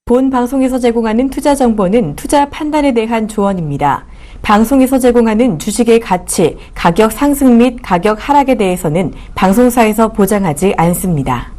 본 방송에서 제공하는 투자 정보는 투자 판단에 대한 조언입니다. 방송에서 제공하는 주식의 가치, 가격 상승 및 가격 하락에 대해서는 방송사에서 보장하지 않습니다.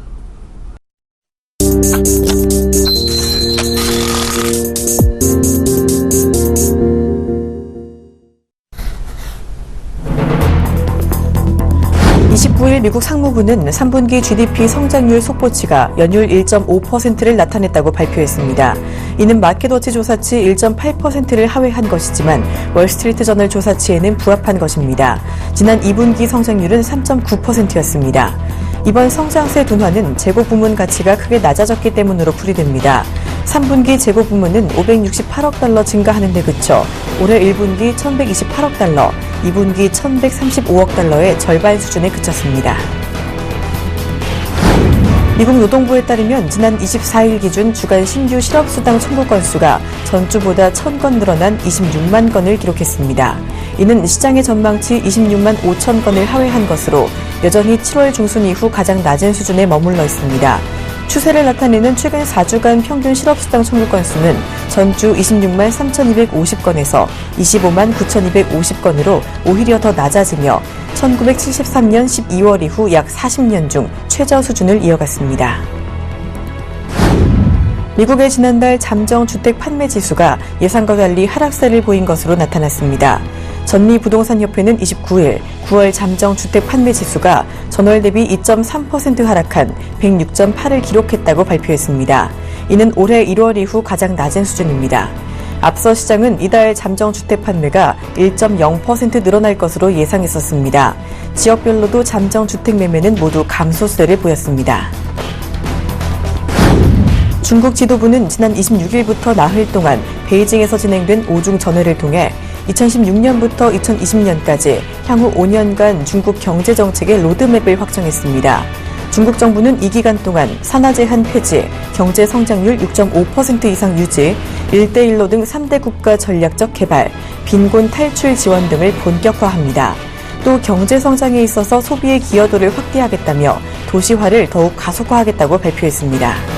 미국 상무부는 3분기 GDP 성장률 속보치가 연율 1.5%를 나타냈다고 발표했습니다. 이는 마켓워치 조사치 1.8%를 하회한 것이지만 월스트리트 저널 조사치에는 부합한 것입니다. 지난 2분기 성장률은 3.9%였습니다. 이번 성장세 둔화는 재고 부문 가치가 크게 낮아졌기 때문으로 풀이됩니다. 3분기 재고 부문은 568억 달러 증가하는 데 그쳐 올해 1분기 1128억 달러, 2분기 1135억 달러의 절반 수준에 그쳤습니다. 미국 노동부에 따르면 지난 24일 기준 주간 신규 실업수당 청구 건수가 전주보다 1000건 늘어난 26만 건을 기록했습니다. 이는 시장의 전망치 26만 5천 건을 하회한 것으로 여전히 7월 중순 이후 가장 낮은 수준에 머물러 있습니다. 추세를 나타내는 최근 4주간 평균 실업수당 청구 건수는 전주 26만 3,250건에서 25만 9,250건으로 오히려 더 낮아지며 1973년 12월 이후 약 40년 중 최저 수준을 이어갔습니다. 미국의 지난달 잠정주택 판매 지수가 예상과 달리 하락세를 보인 것으로 나타났습니다. 전미부동산협회는 29일 9월 잠정주택 판매 지수가 전월 대비 2.3% 하락한 106.8을 기록했다고 발표했습니다. 이는 올해 1월 이후 가장 낮은 수준입니다. 앞서 시장은 이달 잠정주택 판매가 1.0% 늘어날 것으로 예상했었습니다. 지역별로도 잠정주택 매매는 모두 감소세를 보였습니다. 중국 지도부는 지난 26일부터 나흘 동안 베이징에서 진행된 5중 전회를 통해 2016년부터 2020년까지 향후 5년간 중국 경제정책의 로드맵을 확정했습니다. 중국 정부는 이 기간 동안 산화 제한 폐지, 경제 성장률 6.5% 이상 유지, 1대1로 등 3대 국가 전략적 개발, 빈곤 탈출 지원 등을 본격화합니다. 또 경제 성장에 있어서 소비의 기여도를 확대하겠다며 도시화를 더욱 가속화하겠다고 발표했습니다.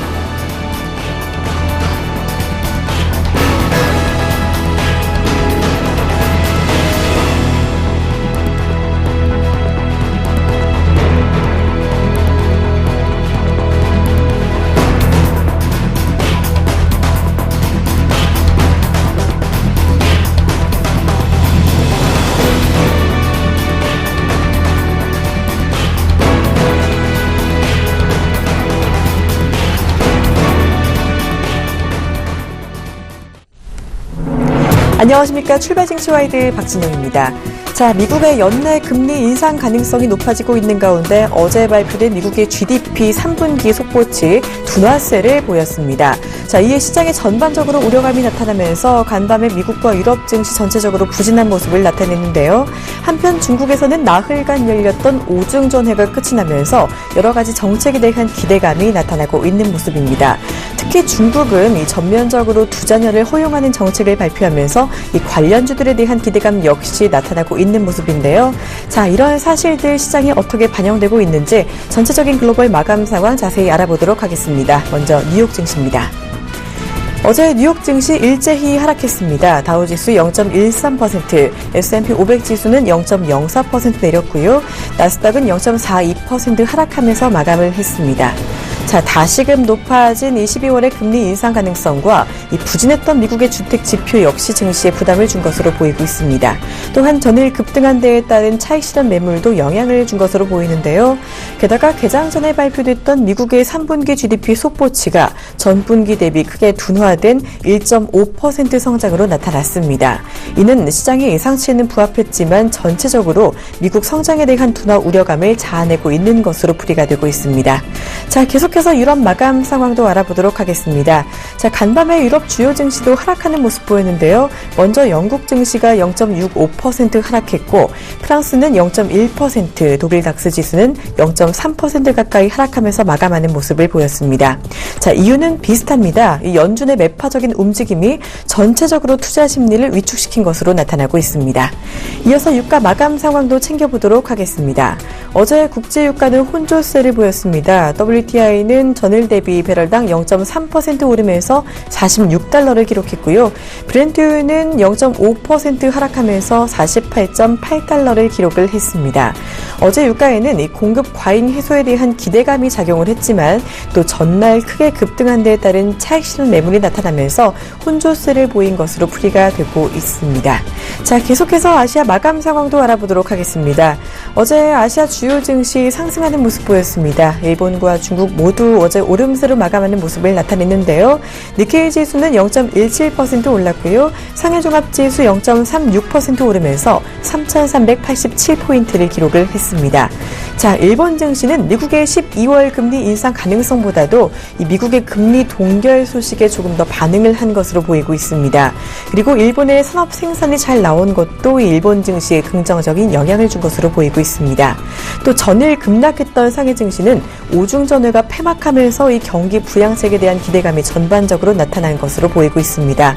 안녕하십니까. 출발증시와이드 박진영입니다. 자, 미국의 연내 금리 인상 가능성이 높아지고 있는 가운데 어제 발표된 미국의 GDP 3분기 속보치 둔화세를 보였습니다. 자, 이에 시장에 전반적으로 우려감이 나타나면서 간밤에 미국과 유럽 증시 전체적으로 부진한 모습을 나타냈는데요. 한편 중국에서는 나흘간 열렸던 5중 전회가 끝이 나면서 여러 가지 정책에 대한 기대감이 나타나고 있는 모습입니다. 특히 중국은 이 전면적으로 투자녀를 허용하는 정책을 발표하면서 이 관련주들에 대한 기대감 역시 나타나고 있는 모습인데요. 자, 이런 사실들 시장에 어떻게 반영되고 있는지 전체적인 글로벌 마감 상황 자세히 알아보도록 하겠습니다. 먼저 뉴욕 증시입니다. 어제 뉴욕 증시 일제히 하락했습니다. 다우지수 0.13%, S&P 500 지수는 0.04% 내렸고요. 나스닥은 0.42% 하락하면서 마감을 했습니다. 자, 다시금 높아진 이 12월의 금리 인상 가능성과 이 부진했던 미국의 주택 지표 역시 증시에 부담을 준 것으로 보이고 있습니다. 또한 전일 급등한 데에 따른 차익 실현 매물도 영향을 준 것으로 보이는데요. 게다가 개장 전에 발표됐던 미국의 3분기 GDP 속보치가 전분기 대비 크게 둔화된 1.5% 성장으로 나타났습니다. 이는 시장의 예상치에는 부합했지만 전체적으로 미국 성장에 대한 둔화 우려감을 자아내고 있는 것으로 풀이가 되고 있습니다. 자, 계속해서 유럽 마감 상황도 알아보도록 하겠습니다. 자, 간밤에 유럽 주요 증시도 하락하는 모습 보였는데요. 먼저 영국 증시가 0.65% 하락했고 프랑스는 0.1%, 독일 닥스 지수는 0.3% 가까이 하락하면서 마감하는 모습을 보였습니다. 자, 이유는 비슷합니다. 이 연준의 매파적인 움직임이 전체적으로 투자 심리를 위축시킨 것으로 나타나고 있습니다. 이어서 유가 마감 상황도 챙겨보도록 하겠습니다. 어제 국제 유가는 혼조세를 보였습니다. WTI는 WTI는 전일 대비 배럴당 0.3% 오르면서 46달러를 기록했고요. 브렌트유는 0.5% 하락하면서 48.8달러를 기록을 했습니다. 어제 유가에는 이 공급 과잉 해소에 대한 기대감이 작용을 했지만 또 전날 크게 급등한 데에 따른 차익 실현 매물이 나타나면서 혼조세를 보인 것으로 풀이가 되고 있습니다. 자, 계속해서 아시아 마감 상황도 알아보도록 하겠습니다. 어제 아시아 주요 증시 상승하는 모습 보였습니다. 일본과 중국 모두 어제 오름세로 마감하는 모습을 나타냈는데요. 니케이 지수는 0.17% 올랐고요. 상해종합지수 0.36% 오르면서 3,387포인트를 기록을 했습니다. 자, 일본 증시는 미국의 12월 금리 인상 가능성보다도 이 미국의 금리 동결 소식에 조금 더 반응을 한 것으로 보이고 있습니다. 그리고 일본의 산업 생산이 잘 나온 것도 일본 증시에 긍정적인 영향을 준 것으로 보이고 있습니다. 또 전일 급락했던 상해 증시는 오중전회가 폐막하면서 이 경기 부양책에 대한 기대감이 전반적으로 나타난 것으로 보이고 있습니다.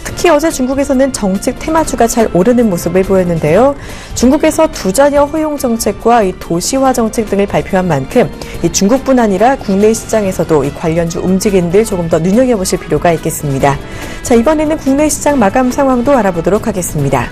특히 어제 중국에서는 정책 테마주가 잘 오르는 모습을 보였는데요. 중국에서 두자녀 허용 정책과 이 도시화 정책 등을 발표한 만큼 이 중국뿐 아니라 국내 시장에서도 이 관련주 움직임들 조금 더 눈여겨보실 필요가 있겠습니다. 자, 이번에는 국내 시장 마감 상황도 알아보도록 하겠습니다.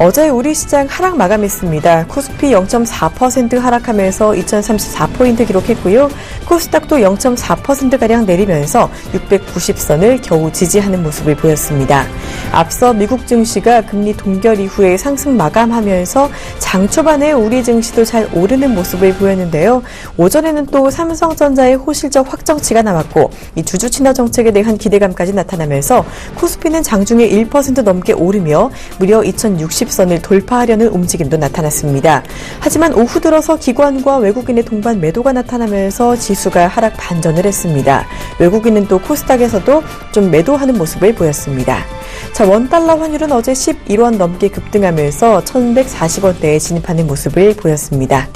어제 우리 시장 하락 마감했습니다. 코스피 0.4% 하락하면서 2034포인트 기록했고요. 코스닥도 0.4%가량 내리면서 690선을 겨우 지지하는 모습을 보였습니다. 앞서 미국 증시가 금리 동결 이후에 상승 마감하면서 장 초반에 우리 증시도 잘 오르는 모습을 보였는데요. 오전에는 또 삼성전자의 호실적 확정치가 나왔고 이 주주 친화 정책에 대한 기대감까지 나타나면서 코스피는 장중에 1% 넘게 오르며 무려 2060선을 돌파하려는 움직임도 나타났습니다. 하지만 오후 들어서 기관과 외국인의 동반 매도가 나타나면서 지수가 하락 반전을 했습니다. 외국인은 또 코스닥에서도 좀 매도하는 모습을 보였습니다. 자, 원달러 환율은 어제 11원 넘게 급등하면서 1140원대에 진입하는 모습을 보였습니다.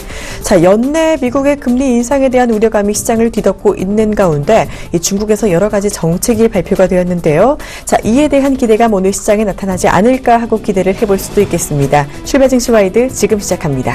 자, 연내 미국의 금리 인상에 대한 우려감이 시장을 뒤덮고 있는 가운데 이 중국에서 여러 가지 정책이 발표가 되었는데요. 자, 이에 대한 기대감 오늘 시장에 나타나지 않을까 하고 기대를 해볼 수도 있겠습니다. 출발 증시 와이드 지금 시작합니다.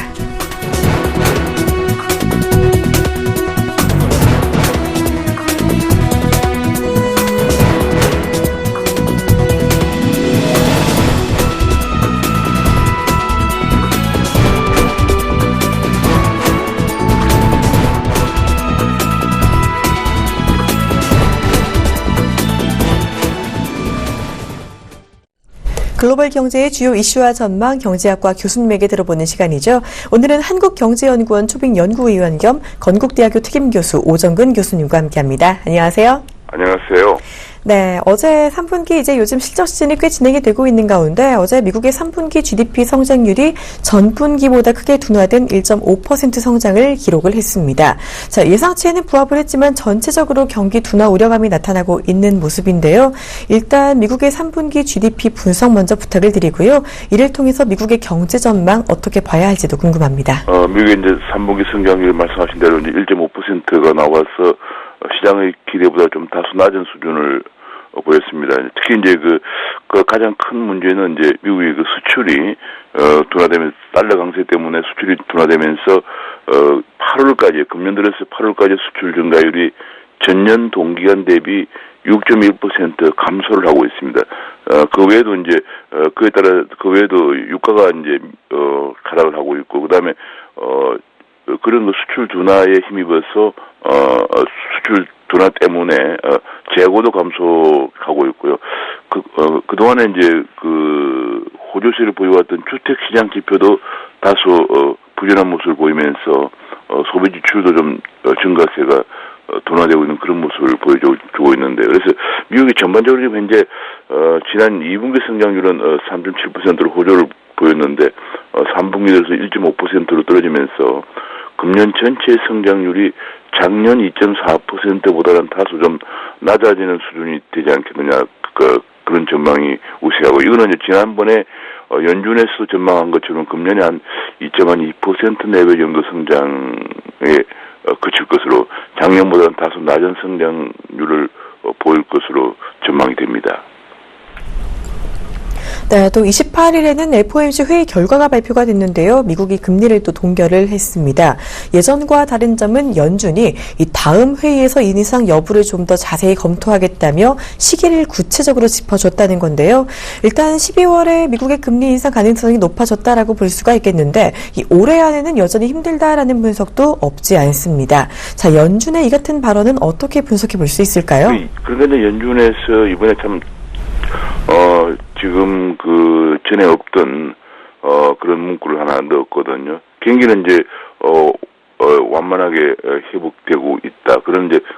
글로벌 경제의 주요 이슈와 전망, 경제학과 교수님에게 들어보는 시간이죠. 오늘은 한국경제연구원 초빙연구위원 겸 건국대학교 특임교수 오정근 교수님과 함께합니다. 안녕하세요. 안녕하세요. 네, 어제 3분기 이제 요즘 실적 시즌이 꽤 진행이 되고 있는 가운데 어제 미국의 3분기 GDP 성장률이 전분기보다 크게 둔화된 1.5% 성장을 기록을 했습니다. 자, 예상치에는 부합을 했지만 전체적으로 경기 둔화 우려감이 나타나고 있는 모습인데요. 일단 미국의 3분기 GDP 분석 먼저 부탁을 드리고요. 이를 통해서 미국의 경제 전망 어떻게 봐야 할지도 궁금합니다. 미국의 이제 3분기 성장률 말씀하신 대로 이제 1.5%가 나와서 시장의 기대보다 좀 다소 낮은 수준을 보였습니다. 특히 이제 그 가장 큰 문제는 이제 미국의 그 수출이 둔화되면서 달러 강세 때문에 수출이 둔화되면서 8월까지 금년 들어서 8월까지 수출 증가율이 전년 동기간 대비 6.1% 감소를 하고 있습니다. 그 외에도 이제 그에 따라 그 외에도 유가가 이제 하락을 하고 있고 그다음에 그런 수출 둔화에 힘입어서 수출 둔화 때문에 재고도 감소하고 있고요. 그동안에 이제 호조세를 보여왔던 주택 시장 지표도 다소 부진한 모습을 보이면서 소비 지출도 좀 증가세가 둔화되고 있는 그런 모습을 보여주고 있는데 그래서 미국이 전반적으로 지금 현재 지난 2분기 성장률은 3.7%로 호조를 보였는데 3분기 들어서 1.5%로 떨어지면서 금년 전체 성장률이 작년 2.4%보다는 다소 좀 낮아지는 수준이 되지 않겠느냐 그런 전망이 우세하고 이거는 이제 지난번에 연준에서 전망한 것처럼 금년에 한 2.2% 내외 정도 성장에 그칠 것으로 작년보다는 다소 낮은 성장률을 보일 것으로 전망이 됩니다. 네, 또 28일에는 FOMC 회의 결과가 발표가 됐는데요. 미국이 금리를 또 동결을 했습니다. 예전과 다른 점은 연준이 이 다음 회의에서 인상 여부를 좀 더 자세히 검토하겠다며 시기를 구체적으로 짚어줬다는 건데요. 일단 12월에 미국의 금리 인상 가능성이 높아졌다라고 볼 수가 있겠는데 이 올해 안에는 여전히 힘들다라는 분석도 없지 않습니다. 자, 연준의 이 같은 발언은 어떻게 분석해 볼 수 있을까요? 그런데 연준에서 이번에 참 지금 그 전에 없던 그런 문구를 하나 넣었거든요. 경기는 이제 완만하게 회복되고 있다.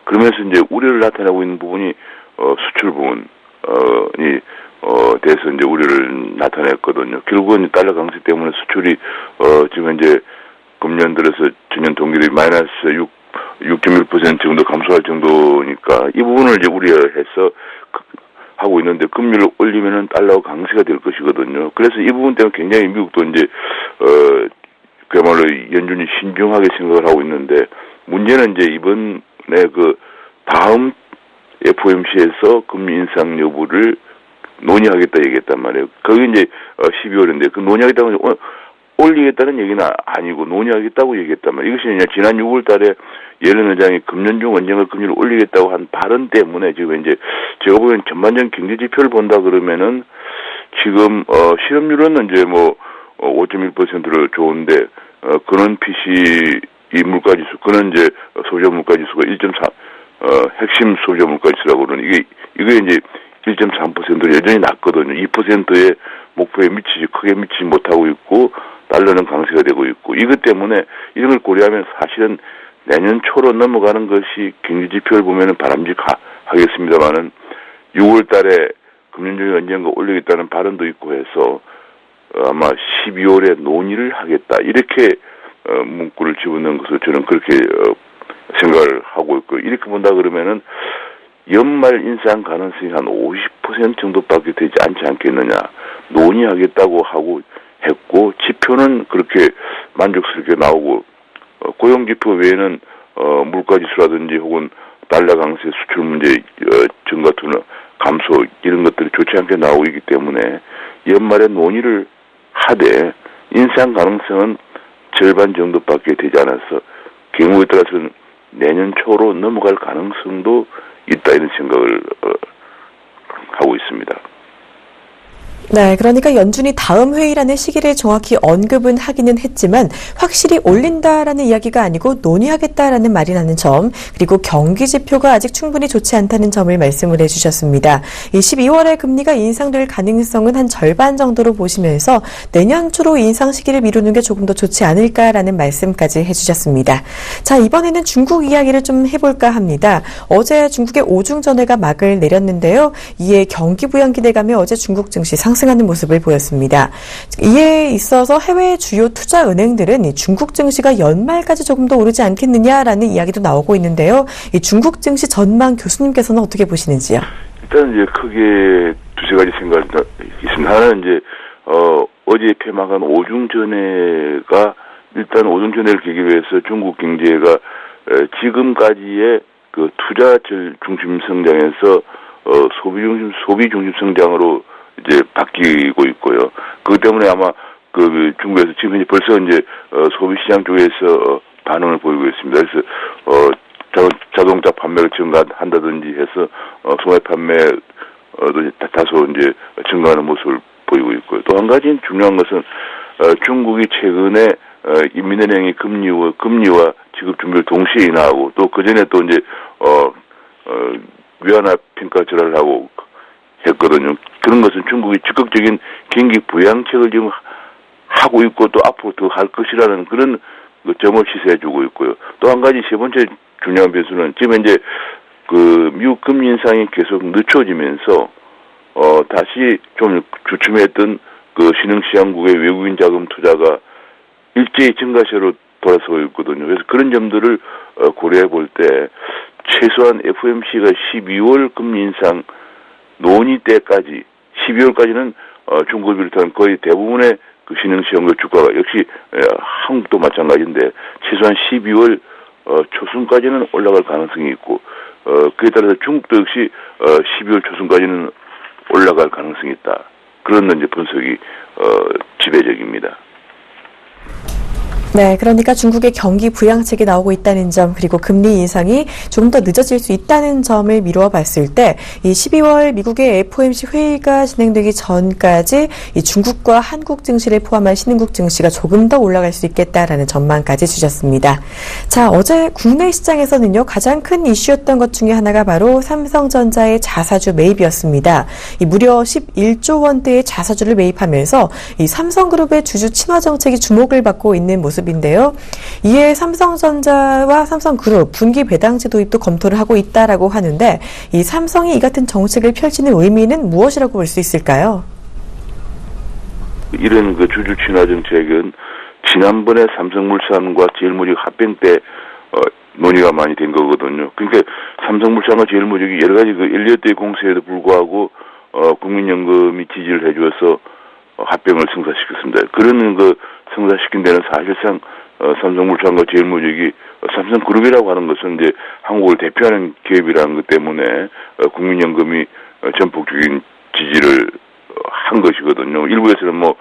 그러면서 이제 우려를 나타내고 있는 부분이 수출 부분이 돼서 이제 우려를 나타냈거든요. 결국은 달러 강세 때문에 수출이 지금 이제 금년 들어서 전년 동기를 마이너스 6.1% 정도 감소할 정도니까 이 부분을 이제 우려해서 하고 있는데 금리를 올리면은 달러 강세가 될 것이거든요. 그래서 이 부분 때문에 굉장히 미국도 이제 그야말로 연준이 신중하게 생각을 하고 있는데 문제는 이제 이번에 그 다음 FOMC에서 금리 인상 여부를 논의하겠다 얘기했단 말이에요. 그게 이제 12월인데 그 논의하겠다는 올리겠다는 얘기는 아니고 논의하겠다고 얘기했단 말이에요. 이것이 지난 6월 달에 예len 의장이 금년중 원정을 금리를 올리겠다고 한 발언 때문에 지금 이제 제가 보기엔 전반적인 경제 지표를 본다 그러면은 지금 실업률은 이제 5.1%로 좋은데 근원 PC 이 물가지수 그는 이제 소비자 물가지수가 1.3 핵심 소비자 물가지수라고 그러는 이게 이제 1.3% 여전히 낮거든요. 2%의 목표에 크게 미치지 못하고 있고 달러는 강세가 되고 있고 이것 때문에 이런 걸 고려하면 사실은 내년 초로 넘어가는 것이 경제 지표를 보면은 바람직하겠습니다만은 6월 달에 금년중에 언젠가 올리겠다는 발언도 있고 해서 아마 12월에 논의를 하겠다 이렇게 문구를 집어넣은 것을 저는 그렇게 생각을 하고 있고 이렇게 본다 그러면은 연말 인상 가능성이 한 50% 정도밖에 되지 않지 않겠느냐 논의하겠다고 하고 했고 지표는 그렇게 만족스럽게 나오고 고용지표 외에는 물가지수라든지 혹은 달러 강세 수출 문제 증가 투나 감소 이런 것들이 좋지 않게 나오고 있기 때문에 연말에 논의를 하되 인상 가능성은 절반 정도밖에 되지 않아서 경우에 따라서는 내년 초로 넘어갈 가능성도 있다 이런 생각을 하고 있습니다. 네, 그러니까 연준이 다음 회의라는 시기를 정확히 언급은 하기는 했지만 확실히 올린다라는 이야기가 아니고 논의하겠다라는 말이 나는 점, 그리고 경기 지표가 아직 충분히 좋지 않다는 점을 말씀을 해주셨습니다. 이 12월에 금리가 인상될 가능성은 한 절반 정도로 보시면서 내년 초로 인상 시기를 미루는 게 조금 더 좋지 않을까라는 말씀까지 해주셨습니다. 자, 이번에는 중국 이야기를 좀 해볼까 합니다. 어제 중국의 오중전회가 막을 내렸는데요. 이에 경기 부양 기대감에 어제 중국 증시 상승하는 모습을 보였습니다. 이에 있어서 해외 주요 투자 은행들은 중국 증시가 연말까지 조금 더 오르지 않겠느냐라는 이야기도 나오고 있는데요. 이 중국 증시 전망 교수님께서는 어떻게 보시는지요? 일단 이제 크게 두세 가지 생각이 있습니다. 하나는 이제 어제 폐막한 오중전회가 일단 오중전회를 계기로 해서 중국 경제가 지금까지의 그 투자 중심 성장에서 소비 중심 성장으로 이제 바뀌고 있고요. 그것 때문에 아마 그 중국에서 지금 벌써 이제 소비 시장 쪽에서 반응을 보이고 있습니다. 그래서 자동차 판매를 증가한다든지 해서 소매 판매도 다소 이제 증가하는 모습을 보이고 있고요. 또 한 가지 중요한 것은 중국이 최근에 인민은행이 금리와 지급 준비를 동시에 인하하고 또 그 전에 또 이제 위안화 평가 절하를 하고 했거든요. 그런 것은 중국이 적극적인 경기 부양책을 지금 하고 있고 또 앞으로 더 할 것이라는 그런 점을 시사해주고 있고요. 또 한 가지 세 번째 중요한 변수는 지금 이제 그 미국 금리 인상이 계속 늦춰지면서 다시 좀 주춤했던 그 신흥시장국의 외국인 자금 투자가 일제히 증가세로 돌아서고 있거든요. 그래서 그런 점들을 고려해 볼 때 최소한 FOMC가 12월 금리 인상 논의 때까지 12월까지는 중국을 비롯한 거의 대부분의 그 신흥시장국 주가가 역시 한국도 마찬가지인데 최소한 12월 초순까지는 올라갈 가능성이 있고 그에 따라서 중국도 역시 12월 초순까지는 올라갈 가능성이 있다. 그런 이제 분석이 지배적입니다. 네, 그러니까 중국의 경기 부양책이 나오고 있다는 점, 그리고 금리 인상이 조금 더 늦어질 수 있다는 점을 미루어 봤을 때, 이 12월 미국의 FOMC 회의가 진행되기 전까지 이 중국과 한국 증시를 포함한 신흥국 증시가 조금 더 올라갈 수 있겠다라는 전망까지 주셨습니다. 자, 어제 국내 시장에서는요, 가장 큰 이슈였던 것 중에 하나가 바로 삼성전자의 자사주 매입이었습니다. 이 무려 11조 원대의 자사주를 매입하면서 이 삼성그룹의 주주 친화 정책이 주목을 받고 있는 모습 인데요. 이에 삼성전자와 삼성그룹 분기 배당제 도입도 검토를 하고 있다라고 하는데 이 삼성이 이 같은 정책을 펼치는 의미는 무엇이라고 볼 수 있을까요? 이런 그 주주 친화 정책은 지난번에 삼성물산과 제일모직 합병 때 논의가 많이 된 거거든요. 그러니까 삼성물산과 제일모직이 여러 가지 그 엘리엇데이 공세에도 불구하고 국민연금이 지지를 해주어서 합병을 성사시켰습니다. 그런 그 성사시킨 데는 사실상 삼성물산과 제일모직이 삼성그룹이라고 하는 것은 이제 한국을 대표하는 기업이라는 것 때문에 국민연금이 전폭적인 지지를 한 것이거든요. 일부에서는 뭐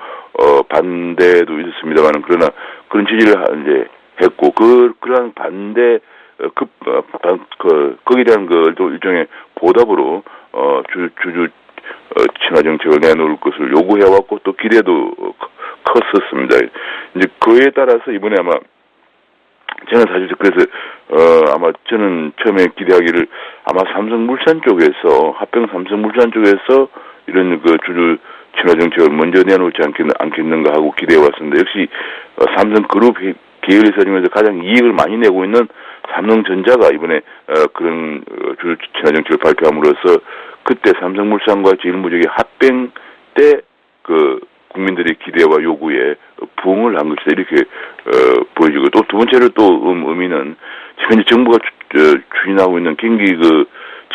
반대도 있었습니다만 그러나 그런 지지를 이제 했고 그러한 반대 거기에 대한 그 일종의 보답으로 주주 친화 정책을 내놓을 것을 요구해왔고 또 기대도 컸었습니다. 이제 그에 따라서 이번에 아마 저는 사실 그래서 아마 저는 처음에 기대하기를 아마 삼성물산 쪽에서 합병 삼성물산 쪽에서 이런 그 주주 친화 정책을 먼저 내놓지 않겠는가 하고 기대해 왔습니다. 역시 삼성그룹 계열회사 중에서 가장 이익을 많이 내고 있는 삼성전자가 이번에 그런 주주 친화 정책을 발표함으로써 그때 삼성물산과 제일모직의 합병 때 그 국민들의 기대와 요구에 부응을 한 것이다 이렇게 보여지고 또 두 번째로 또 의미는 현재 정부가 추진하고 있는 경기 그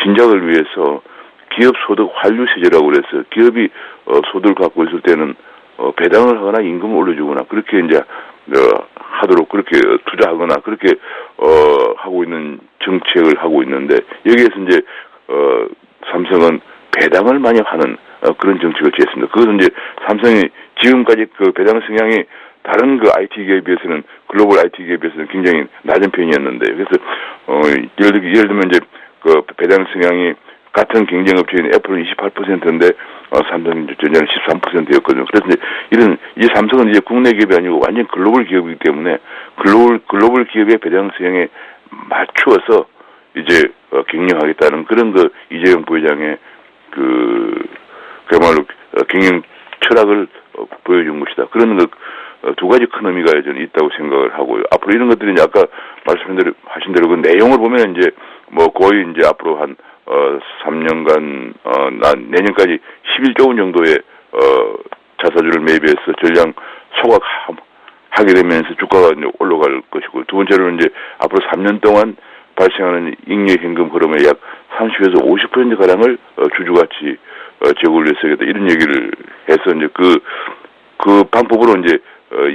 진작을 위해서 기업 소득 환류 세제라고 그래서 기업이 소득을 갖고 있을 때는 배당을 하거나 임금을 올려주거나 그렇게 이제 하도록 그렇게 투자하거나 그렇게 하고 있는 정책을 하고 있는데 여기에서 이제 삼성은 배당을 많이 하는 그런 정책을 취했습니다. 그것은 이제 삼성이 지금까지 그 배당 성향이 다른 그 IT 기업에 비해서는 글로벌 IT 기업에 비해서는 굉장히 낮은 편이었는데 그래서 예를 들면 이제 그 배당 성향이 같은 경쟁 업체인 애플은 28%인데 삼성전자는 13%였거든요. 그래서 이제 이제 삼성은 이제 국내 기업이 아니고 완전 글로벌 기업이기 때문에 글로벌 기업의 배당 성향에 맞추어서 이제 경영하겠다는 그런 그 이재용 부회장의 그야말로 경영 철학을 보여준 것이다. 그런 두 가지 큰 의미가 저는 있다고 생각을 하고요. 앞으로 이런 것들이 이제 아까 말씀하신 대로 그 내용을 보면 이제 뭐 거의 이제 앞으로 한 3년간 내년까지 11조 원 정도의 자사주를 매입해서 전량 소각하게 되면서 주가가 이제 올라갈 것이고 두 번째로는 이제 앞으로 3년 동안 발생하는 잉여 현금 흐름의 약 30에서 50% 가량을 주주가치 제고를 했어야겠다 이런 얘기를 해서 이제 그 방법으로 이제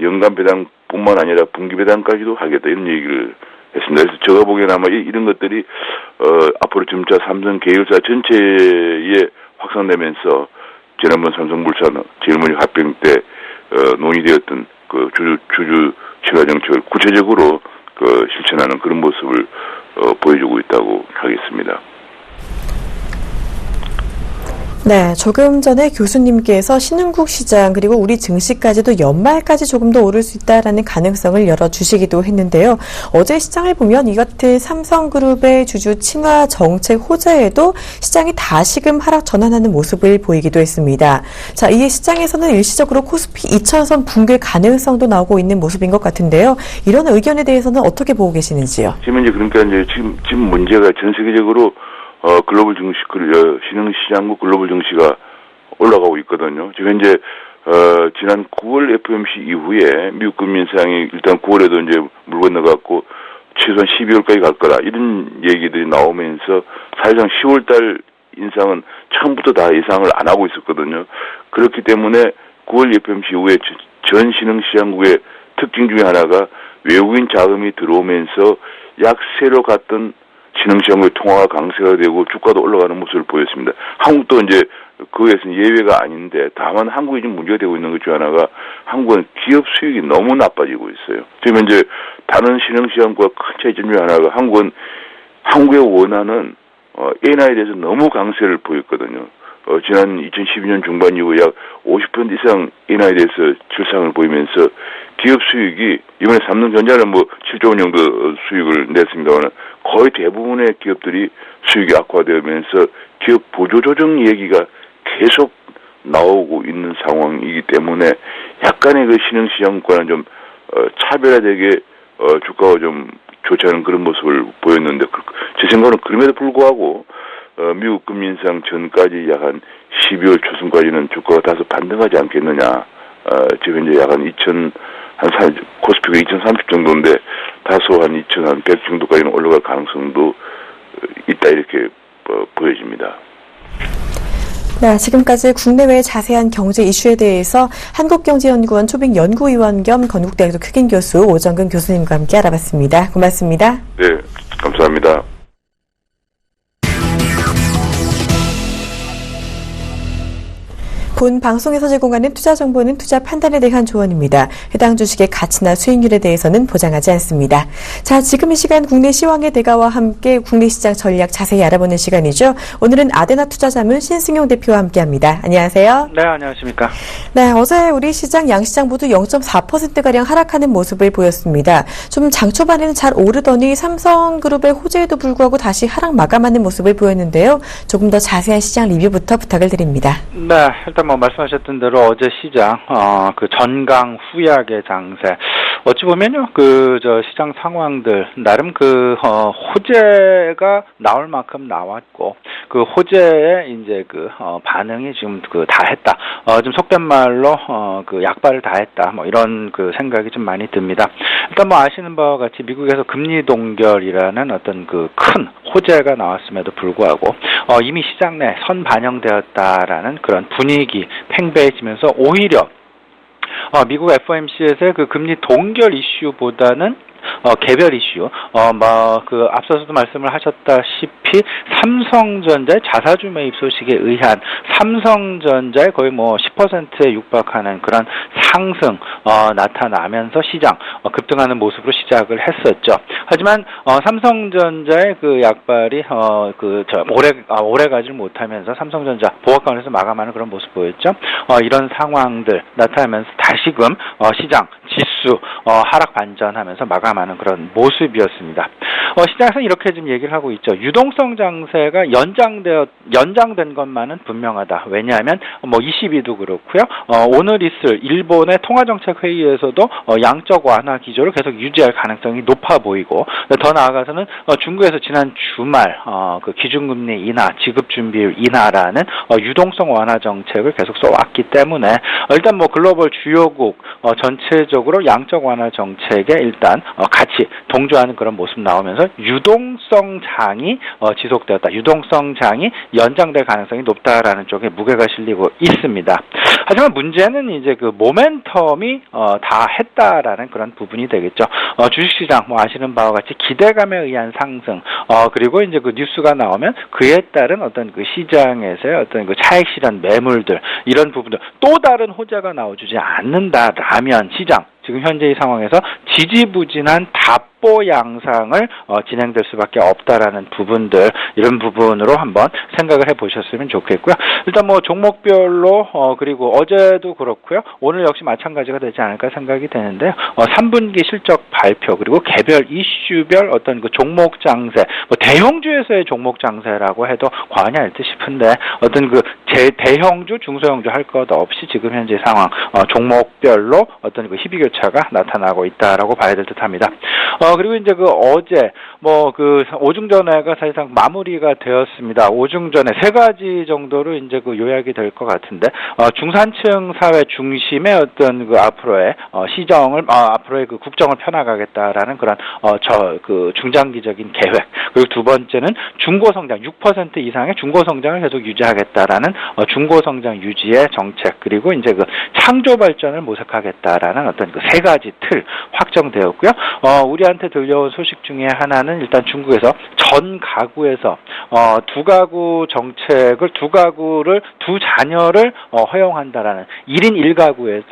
연간 배당뿐만 아니라 분기 배당까지도 하겠다 이런 얘기를 했습니다. 그래서 제가 보기에는 아마 이런 것들이 앞으로 점차 삼성 계열사 전체에 확산되면서 지난번 삼성물산 제일모직 합병 때 논의되었던 그 주주 친화 정책을 구체적으로 실천하는 그런 모습을 보여주고 있다고 하겠습니다. 네, 조금 전에 교수님께서 신흥국 시장 그리고 우리 증시까지도 연말까지 조금 더 오를 수 있다라는 가능성을 열어주시기도 했는데요. 어제 시장을 보면 이 같은 삼성그룹의 주주 친화 정책 호재에도 시장이 다시금 하락 전환하는 모습을 보이기도 했습니다. 자, 이에 시장에서는 일시적으로 코스피 2000선 붕괴 가능성도 나오고 있는 모습인 것 같은데요. 이런 의견에 대해서는 어떻게 보고 계시는지요? 지금 이제 그러니까 이제 지금 문제가 전 세계적으로 글로벌 증시, 신흥시장과 글로벌 증시가 올라가고 있거든요. 지금 이제, 지난 9월 FOMC 이후에 미국 금리 인상이 일단 9월에도 이제 물 건너갔고, 최소한 12월까지 갈 거라, 이런 얘기들이 나오면서 사실상 10월달 인상은 처음부터 다 예상을 안 하고 있었거든요. 그렇기 때문에 9월 FOMC 이후에 전 신흥시장국의 특징 중에 하나가 외국인 자금이 들어오면서 약세로 갔던 신흥시장의 통화가 강세가 되고 주가도 올라가는 모습을 보였습니다. 한국도 이제 그에서는 예외가 아닌데 다만 한국이 지금 문제가 되고 있는 것 중 하나가 한국은 기업 수익이 너무 나빠지고 있어요. 지금 현재 다른 신흥시장과 큰 차이점 중 하나가 한국의 원화는 엔화에 대해서 너무 강세를 보였거든요. 지난 2012년 중반 이후 약 50% 이상 엔화에 대해서 절상을 보이면서 기업 수익이 이번에 삼성전자는 7조 원 정도 수익을 냈습니다만 거의 대부분의 기업들이 수익이 악화되면서 기업 보조조정 얘기가 계속 나오고 있는 상황이기 때문에 약간의 그 신흥시장과는 좀 차별화되게 주가가 좀 좋지 않은 그런 모습을 보였는데 제 생각은 그럼에도 불구하고 미국 금리 인상 전까지 약 한 12월 초순까지는 주가가 다소 반등하지 않겠느냐. 지금 이제 약 한 코스피가 2030 정도인데 다소 한 2100 정도까지는 올라갈 가능성도 있다 이렇게 보여집니다. 네, 지금까지 국내외 자세한 경제 이슈에 대해서 한국경제연구원 초빙 연구위원 겸 건국대학교 크긴 교수 오정근 교수님과 함께 알아봤습니다. 고맙습니다. 네, 감사합니다. 본 방송에서 제공하는 투자 정보는 투자 판단에 대한 조언입니다. 해당 주식의 가치나 수익률에 대해서는 보장하지 않습니다. 자, 지금 이 시간 국내 시황의 대가와 함께 국내 시장 전략 자세히 알아보는 시간이죠. 오늘은 아데나 투자자문 신승용 대표와 함께합니다. 안녕하세요. 네, 안녕하십니까. 네, 어제 우리 시장, 양시장 모두 0.4%가량 하락하는 모습을 보였습니다. 좀 장 초반에는 잘 오르더니 삼성그룹의 호재에도 불구하고 다시 하락 마감하는 모습을 보였는데요. 조금 더 자세한 시장 리뷰부터 부탁을 드립니다. 네, 일단 말씀하셨던 대로 어제 시장, 그 전강 후약의 장세. 어찌 보면요, 시장 상황들, 나름 호재가 나올 만큼 나왔고, 그 호재에 이제 반응이 지금 다 했다. 좀 속된 말로, 약발을 다 했다. 이런 생각이 좀 많이 듭니다. 일단 아시는 바와 같이 미국에서 금리 동결이라는 어떤 큰 호재가 나왔음에도 불구하고, 이미 시장 내 선반영되었다라는 그런 분위기 팽배해지면서 오히려 미국 FOMC에서의 금리 동결 이슈보다는 개별 이슈, 앞서서도 말씀을 하셨다시피 삼성전자의 자사주 매입 소식에 의한 삼성전자의 거의 10%에 육박하는 그런 상승, 나타나면서 시장, 급등하는 모습으로 시작을 했었죠. 하지만, 삼성전자의 약발이, 오래 가지를 못하면서 삼성전자 보합권에서 마감하는 그런 모습 보였죠. 이런 상황들 나타나면서 다시금, 시장, 지수, 하락 반전하면서 마감하는 그런 모습이었습니다. 시장에서 이렇게 좀 얘기를 하고 있죠. 유동성 장세가 연장된 것만은 분명하다. 왜냐하면 22도 그렇고요. 오늘 있을 일본의 통화정책회의에서도 양적 완화 기조를 계속 유지할 가능성이 높아 보이고, 더 나아가서는 중국에서 지난 주말 기준금리 인하, 지급준비율 인하라는 유동성 완화 정책을 계속 써왔기 때문에 일단 글로벌 주요국 전체적으로 양적 완화 정책에 일단 같이 동조하는 그런 모습 나오면서 유동성 장이 지속되었다. 유동성 장이 연장될 가능성이 높다라는 쪽에 무게가 실리고 있습니다. 하지만 문제는 이제 모멘텀이 다 했다라는 그런 부분이 되겠죠. 주식시장 아시는 바와 같이 기대감에 의한 상승, 그리고 이제 뉴스가 나오면 그에 따른 어떤 시장에서의 어떤 차익 실현 매물들, 이런 부분들, 또 다른 호재가 나와주지 않는다라면 시장 지금 현재 이 상황에서 지지부진한 답보 양상을 진행될 수밖에 없다라는 부분들, 이런 부분으로 한번 생각을 해보셨으면 좋겠고요. 일단 종목별로 그리고 어제도 그렇고요. 오늘 역시 마찬가지가 되지 않을까 생각이 되는데요. 3분기 실적 발표 그리고 개별 이슈별 어떤 종목 장세, 대형주에서의 종목 장세라고 해도 과언이 아닐 듯 싶은데 어떤 대형주, 중소형주 할 것 없이 지금 현재 상황 종목별로 어떤 희비교차가 나타나고 있다라고 봐야 될 듯합니다. 그리고 이제 어제 오중전회가 사실상 마무리가 되었습니다. 오중전회 3가지 정도로 이제 요약이 될 것 같은데, 중산층 사회 중심의 어떤 앞으로의 시정을 앞으로의 국정을 펴나가겠다라는 그런 중장기적인 계획. 그리고 두 번째는 중고성장 6% 이상의 중고성장을 계속 유지하겠다라는 중고성장 유지의 정책. 그리고 이제 창조 발전을 모색하겠다라는 어떤 3가지 틀 확정되었고요. 우리 우리한테 들려온 소식 중에 하나는 일단 중국에서 전 가구에서 두 가구를 두 자녀를 허용한다라는 1인 1가구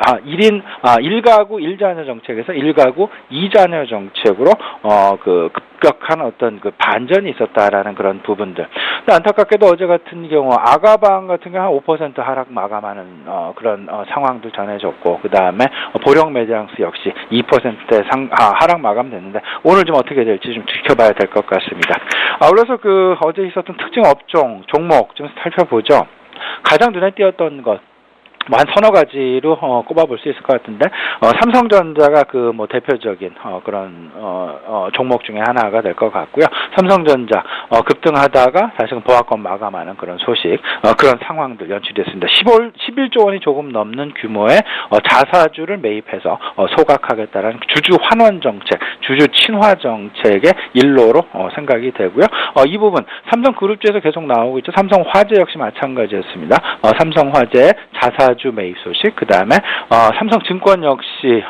1자녀 정책에서 1가구 2자녀 정책으로 급격한 어떤 그 반전이 있었다라는 그런 부분들. 안타깝게도 어제 같은 경우 아가방 같은 경우 한 5% 하락 마감하는 그런 상황도 전해졌고, 그 다음에 보령 메디앙스 역시 2%대 하락 마감됐는데 오늘 좀 어떻게 될지 좀 지켜봐야 될 것 같습니다. 그래서 그 어제 있었던 특징 업종 종목 좀 살펴보죠. 가장 눈에 띄었던 것. 한 서너 가지로 꼽아볼 수 있을 것 같은데 삼성전자가 그 뭐 대표적인 그런 종목 중에 하나가 될 것 같고요. 삼성전자 급등하다가 사실은 보합권 마감하는 그런 소식, 그런 상황들 연출됐습니다. 11조 원이 조금 넘는 규모의 자사주를 매입해서 소각하겠다라는 주주 환원 정책, 주주 친화 정책의 일로로 생각이 되고요. 이 부분 삼성그룹주에서 계속 나오고 있죠. 삼성화재 역시 마찬가지였습니다. 삼성화재의 자사주 매입 소식, 그 다음에 삼성증권 역시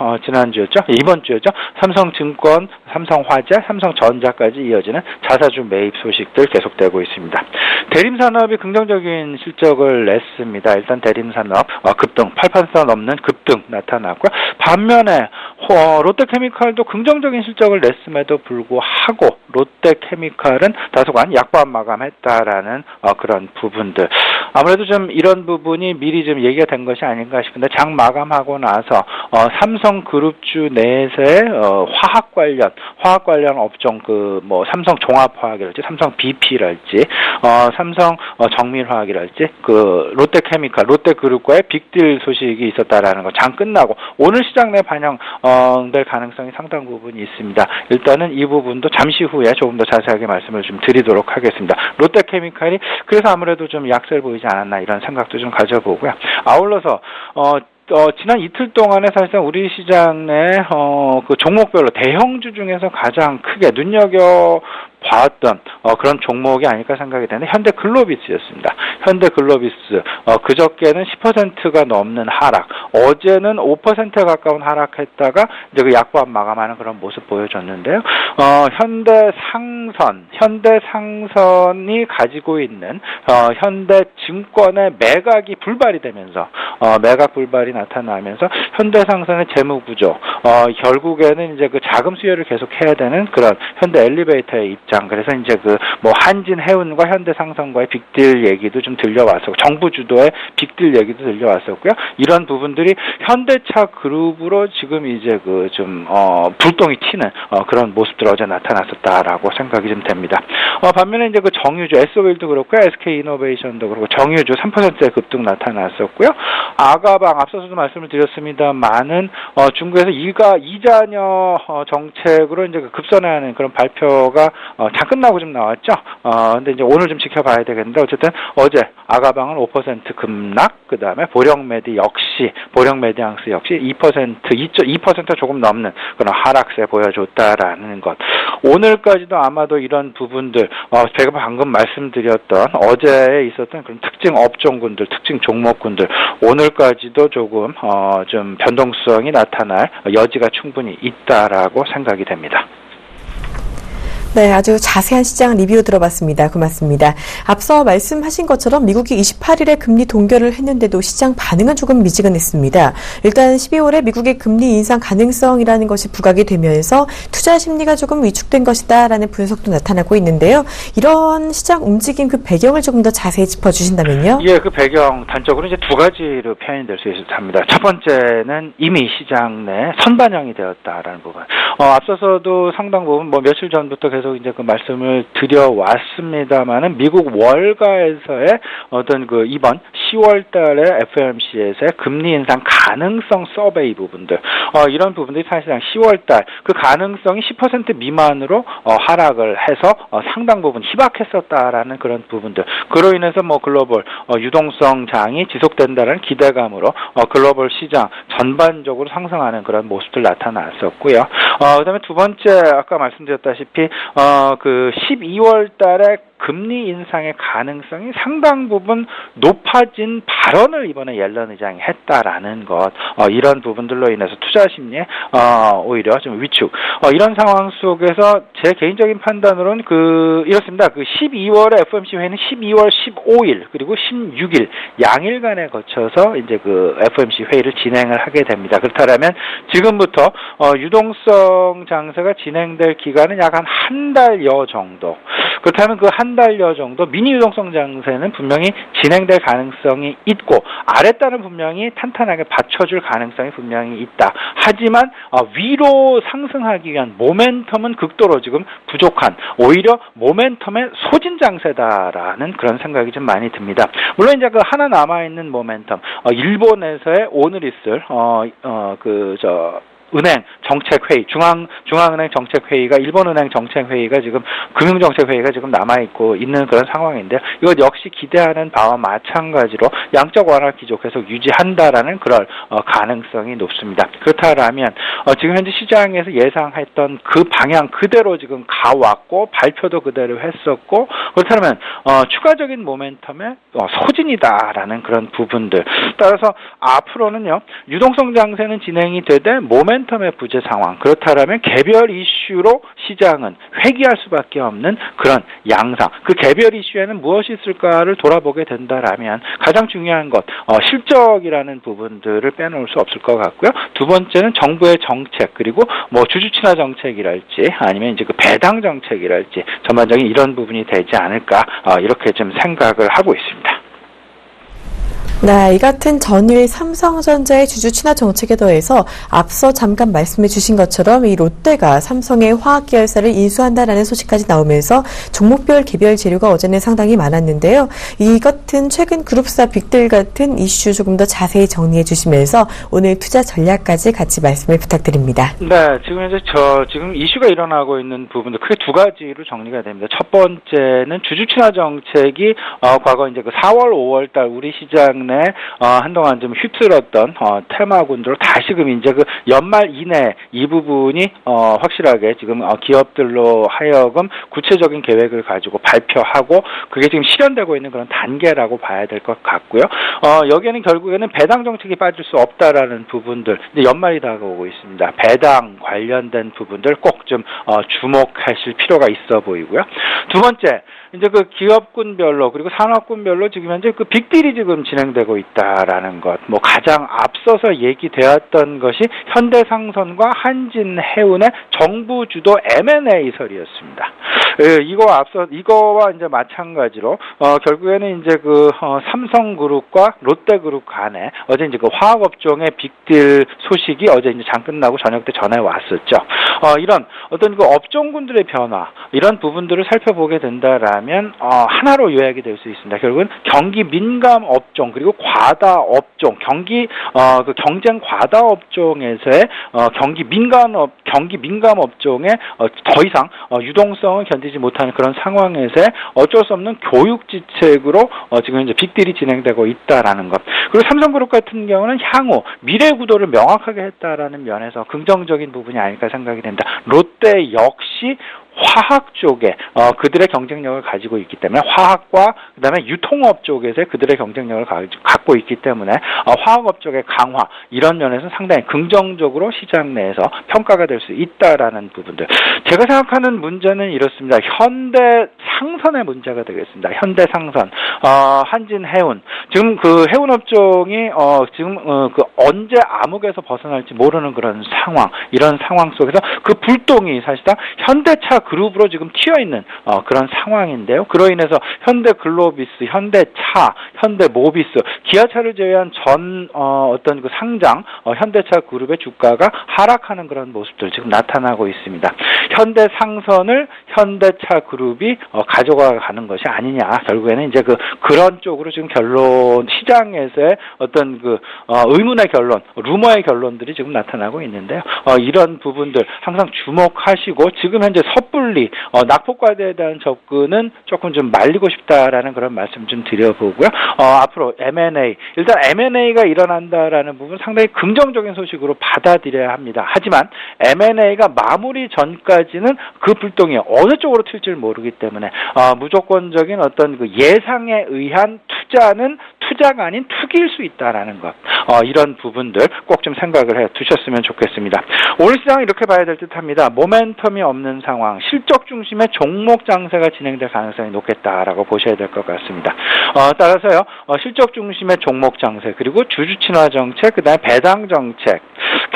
이번 주였죠. 삼성증권, 삼성화재, 삼성전자까지 이어지는 자사주 매입 소식들 계속되고 있습니다. 대림산업이 긍정적인 실적을 냈습니다. 일단 대림산업 급등 8% 넘는 급등 나타났고요. 반면에 롯데케미칼도 긍정적인 실적을 냈음에도 불구하고 롯데케미칼은 다소간 약보합 마감했다라는 그런 부분들. 아무래도 좀 이런 부분이 미리 좀 얘기가 된 것이 아닌가 싶은데, 장 마감하고 나서 삼성그룹주 내에서의 화학 관련 업종, 삼성 종합화학이랄지, 삼성 BP랄지, 삼성 정밀화학이랄지, 롯데케미칼, 롯데그룹과의 빅딜 소식이 있었다라는 거 장 끝나고 오늘 시장 내 반영될 가능성이 상당 부분이 있습니다. 일단은 이 부분도 잠시 후에 조금 더 자세하게 말씀을 좀 드리도록 하겠습니다. 롯데케미칼이 그래서 아무래도 좀 약세를 보이지 않았나 이런 생각도 좀 가져보고요. 아울러서 지난 이틀 동안에 사실상 우리 시장 내 그 종목별로 대형주 중에서 가장 크게 눈여겨봤던 그런 종목이 아닐까 생각이 되는데, 현대글로비스였습니다. 현대글로비스 그저께는 10%가 넘는 하락, 어제는 5%에 가까운 하락했다가 이제 그 약보합 마감하는 그런 모습 보여줬는데요. 현대상선이 가지고 있는 현대증권의 매각이 불발이 되면서 매각 불발이 나타나면서 현대상선의 재무 구조, 결국에는 이제 그 자금 수요를 계속 해야 되는 그런 현대 엘리베이터의 입장. 그래서 이제 한진해운과 현대상선과의 빅딜 얘기도 좀 들려왔었고, 정부 주도의 빅딜 얘기도 들려왔었고요. 이런 부분들이 현대차 그룹으로 지금 이제 불똥이 튀는 그런 모습들 어제 나타났었다라고 생각이 좀 됩니다. 반면에 이제 정유주, 에스오일도 그렇고 SK이노베이션도 그렇고 정유주 3%의 급등 나타났었고요. 아가방 앞서서도 말씀을 드렸습니다만은 중국에서 이자녀 정책으로 이제 급선회하는 그런 발표가 장 끝나고 좀 나왔죠. 근데 이제 오늘 좀 지켜봐야 되겠는데, 어쨌든 어제 아가방은 5% 급락, 그 다음에 보령 메디앙스 역시 2% 조금 넘는 그런 하락세 보여줬다라는 것. 오늘까지도 아마도 이런 부분들, 제가 방금 말씀드렸던 어제에 있었던 그런 특징 업종군들, 특징 종목군들, 오늘까지도 조금 좀 변동성이 나타날 여지가 충분히 있다라고 생각이 됩니다. 네, 아주 자세한 시장 리뷰 들어봤습니다. 고맙습니다. 앞서 말씀하신 것처럼 미국이 28일에 금리 동결을 했는데도 시장 반응은 조금 미지근했습니다. 일단 12월에 미국의 금리 인상 가능성이라는 것이 부각이 되면서 투자 심리가 조금 위축된 것이다라는 분석도 나타나고 있는데요. 이런 시장 움직임 그 배경을 조금 더 자세히 짚어주신다면요. 예, 그 배경 단적으로 이제 두 가지로 표현이 될 수 있습니다. 첫 번째는 이미 시장 내 선반영이 되었다라는 부분. 앞서서도 상당 부분 며칠 전부터 계속 이제 그 말씀을 드려왔습니다만은, 미국 월가에서의 어떤 이번 10월 달에 FOMC에서의 금리 인상 가능성 서베이 부분들, 이런 부분들이 사실상 10월 달 그 가능성이 10% 미만으로 하락을 해서 상당 부분 희박했었다라는 그런 부분들. 그로 인해서 글로벌 유동성 장이 지속된다는 기대감으로 글로벌 시장 전반적으로 상승하는 그런 모습들 나타났었고요. 그다음에 두 번째, 아까 말씀드렸다시피 12월 달에 금리 인상의 가능성이 상당 부분 높아진 발언을 이번에 옐런 의장이 했다라는 것, 이런 부분들로 인해서 투자 심리에 오히려 좀 위축, 이런 상황 속에서 제 개인적인 판단으로는 이렇습니다. 12월에 FOMC 회의는 12월 15일 그리고 16일 양일간에 거쳐서 이제 FOMC 회의를 진행을 하게 됩니다. 그렇다면 지금부터 유동성 장세가 진행될 기간은 약 한 달여 정도. 그렇다면 한 달여 정도 미니 유동성 장세는 분명히 진행될 가능성이 있고 아랫단은 분명히 탄탄하게 받쳐줄 가능성이 분명히 있다. 하지만 위로 상승하기 위한 모멘텀은 극도로 지금 부족한, 오히려 모멘텀의 소진 장세다라는 그런 생각이 좀 많이 듭니다. 물론 이제 하나 남아있는 모멘텀, 일본에서의 오늘 있을 은행 정책회의, 중앙은행 정책회의가, 일본은행 정책회의가 지금, 금융정책회의가 지금 남아있고 있는 그런 상황인데요. 이것 역시 기대하는 바와 마찬가지로 양적 완화 기조 계속 유지한다라는 그럴 가능성이 높습니다. 그렇다면, 지금 현재 시장에서 예상했던 그 방향 그대로 지금 가왔고, 발표도 그대로 했었고, 그렇다면, 추가적인 모멘텀의 소진이다라는 그런 부분들. 따라서 앞으로는요, 유동성 장세는 진행이 되되, 모멘텀의 부재 상황, 그렇다면 개별 이슈로 시장은 회귀할 수밖에 없는 그런 양상, 그 개별 이슈에는 무엇이 있을까를 돌아보게 된다라면 가장 중요한 것, 실적이라는 부분들을 빼놓을 수 없을 것 같고요. 두 번째는 정부의 정책, 그리고 주주 친화 정책이랄지 아니면 이제 배당 정책이랄지 전반적인 이런 부분이 되지 않을까, 이렇게 좀 생각을 하고 있습니다. 네, 이 같은 전일 삼성전자의 주주 친화 정책에 더해서 앞서 잠깐 말씀해 주신 것처럼 이 롯데가 삼성의 화학 계열사를 인수한다라는 소식까지 나오면서 종목별 개별 재료가 어제는 상당히 많았는데요. 이 같은 최근 그룹사 빅딜 같은 이슈 조금 더 자세히 정리해 주시면서 오늘 투자 전략까지 같이 말씀을 부탁드립니다. 네, 지금 이슈가 일어나고 있는 부분들 크게 두 가지로 정리가 됩니다. 첫 번째는 주주 친화 정책이 과거 이제 4월, 5월 달 우리 시장 내 한동안 좀 휩쓸었던 테마군들로 다시금 이제 연말 이내 이 부분이 확실하게 지금 기업들로 하여금 구체적인 계획을 가지고 발표하고 그게 지금 실현되고 있는 그런 단계라고 봐야 될 것 같고요. 여기에는 결국에는 배당 정책이 빠질 수 없다라는 부분들, 이제 연말이 다가오고 있습니다. 배당 관련된 부분들 꼭 좀 주목하실 필요가 있어 보이고요. 두 번째, 이제 기업군별로 그리고 산업군별로 지금 현재 빅딜이 지금 진행되고 있다라는 것. 가장 앞서서 얘기되었던 것이 현대상선과 한진해운의 정부 주도 M&A설이었습니다. 이거와 이제 마찬가지로 결국에는 이제 삼성그룹과 롯데그룹 간에 어제 이제 화학업종의 빅딜 소식이 어제 이제 장 끝나고 저녁 때 전해 왔었죠. 이런 어떤 업종군들의 변화, 이런 부분들을 살펴보게 된다라면 하나로 요약이 될 수 있습니다. 결국은 경기 민감 업종 그리고 과다 업종, 경쟁 과다 업종에서의 경기 민감 업종에 더 이상 유동성을 견디지 못하는 그런 상황에서의 어쩔 수 없는 교육지책으로 지금 이제 빅딜이 진행되고 있다라는 것. 그리고 삼성그룹 같은 경우는 향후 미래 구도를 명확하게 했다라는 면에서 긍정적인 부분이 아닐까 생각이 됩니다. 롯데 역시 화학 쪽에 그들의 경쟁력을 가지고 있기 때문에 화학과 그다음에 유통업 쪽에서 그들의 경쟁력을 갖고 있기 때문에 화학업 쪽의 강화, 이런 면에서 상당히 긍정적으로 시장 내에서 평가가 될 수 있다라는 부분들. 제가 생각하는 문제는 이렇습니다. 현대상선의 문제가 되겠습니다. 현대상선, 한진해운, 지금 해운 업종이 지금 언제 암흑에서 벗어날지 모르는 그런 상황, 이런 상황 속에서 불똥이 사실상 현대차 그룹으로 지금 튀어 있는 그런 상황인데요. 그로 인해서 현대글로비스, 현대차, 현대모비스, 기아차를 제외한 전 어떤 상장 현대차 그룹의 주가가 하락하는 그런 모습들 지금 나타나고 있습니다. 현대상선을 현대차 그룹이 가져가는 것이 아니냐. 결국에는 이제 그런 쪽으로 지금 시장에서의 어떤 의문의 결론, 루머의 결론들이 지금 나타나고 있는데요. 이런 부분들 항상 주목하시고 지금 현재 섣불리 낙폭과대에 대한 접근은 조금 좀 말리고 싶다라는 그런 말씀 좀 드려보고요. 앞으로 M&A, 일단 M&A가 일어난다라는 부분 상당히 긍정적인 소식으로 받아들여야 합니다. 하지만 M&A가 마무리 전까지는 그 불똥이 어느 쪽으로 튈지 모르기 때문에 무조건적인 어떤 그 예상에 의한 투자는 투자가 아닌 투기일 수 있다라는 것, 이런 부분들 꼭 좀 생각을 해 두셨으면 좋겠습니다. 오늘 시장은 이렇게 봐야 될 듯합니다. 모멘텀이 없는 상황, 실적 중심의 종목 장세가 진행될 가능성이 높겠다라고 보셔야 될 것 같습니다. 따라서요, 실적 중심의 종목 장세, 그리고 주주 친화 정책, 그다음에 배당 정책,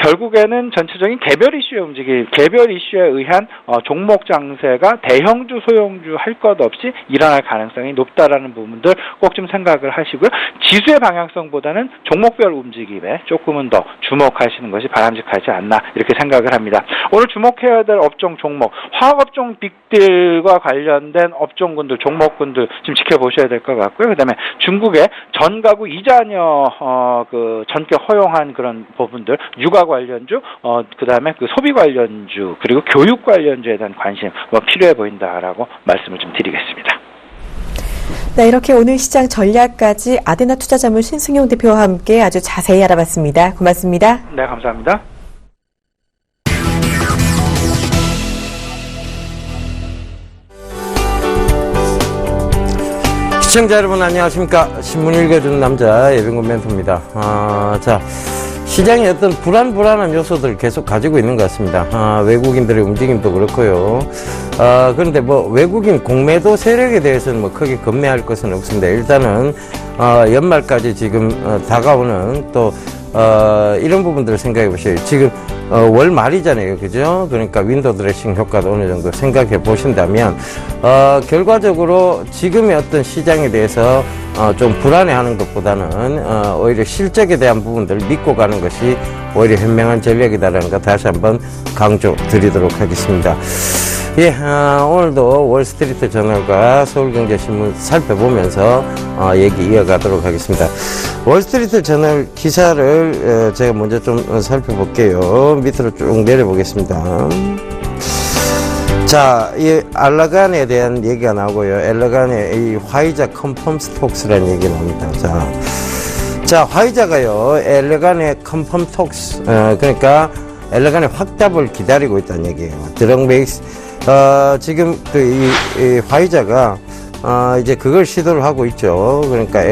결국에는 전체적인 개별 이슈에 의한 종목 장세가 대형주, 소형주 할 것 없이 일어날 가능성이 높다라는 부분들 꼭 좀 생각을 하시고요. 지수의 방향성보다는 종목별 움직임에 조금은 더 주목하시는 것이 바람직하지 않나 이렇게 생각을 합니다. 오늘 주목해야 될 업종 종목, 화학업종 빅딜과 관련된 업종군들, 종목군들 좀 지켜보셔야 될 것 같고요. 그다음에 중국의 전가구 이자녀 그 전격 허용한 그런 부분들, 육아 관련주, 그다음에 그 소비 관련주, 그리고 교육 관련주에 대한 관심 필요해 보인다라고 말씀을 좀 드리겠습니다. 네, 이렇게 오늘 시장 전략까지 아데나 투자자문 신승용 대표와 함께 아주 자세히 알아봤습니다. 고맙습니다. 네, 감사합니다. 시청자 여러분 안녕하십니까. 신문 읽어주는 남자 예병군 멘토입니다. 자, 시장에 어떤 불안한 요소들을 계속 가지고 있는 것 같습니다. 외국인들의 움직임도 그렇고요. 그런데 뭐 외국인 공매도 세력에 대해서는 뭐 크게 겁내할 것은 없습니다. 일단은 연말까지 지금 다가오는 또 이런 부분들을 생각해 보세요. 지금 월 말이잖아요, 그죠? 그러니까 윈도우 드레싱 효과도 어느 정도 생각해 보신다면 결과적으로 지금의 어떤 시장에 대해서 좀 불안해하는 것보다는 오히려 실적에 대한 부분들을 믿고 가는 것이 오히려 현명한 전략이다라는 거 다시 한번 강조 드리도록 하겠습니다. 예, 오늘도 월스트리트 저널과 서울경제신문 살펴보면서 얘기 이어가도록 하겠습니다. 월스트리트 저널 기사를 제가 먼저 좀 살펴볼게요. 밑으로 쭉 내려보겠습니다. 자, 이 알라간에 대한 얘기가 나오고요. 알라간의 이 화이자 컨펌 스톡스라는 얘기 나옵니다. 자, 화이자가요, 알라간의 컨펌 톡스, 그러니까 알라간의 확답을 기다리고 있다는 얘기예요. 드럭메이스, 지금 이 화이자가 이제 그걸 시도를 하고 있죠. 그러니까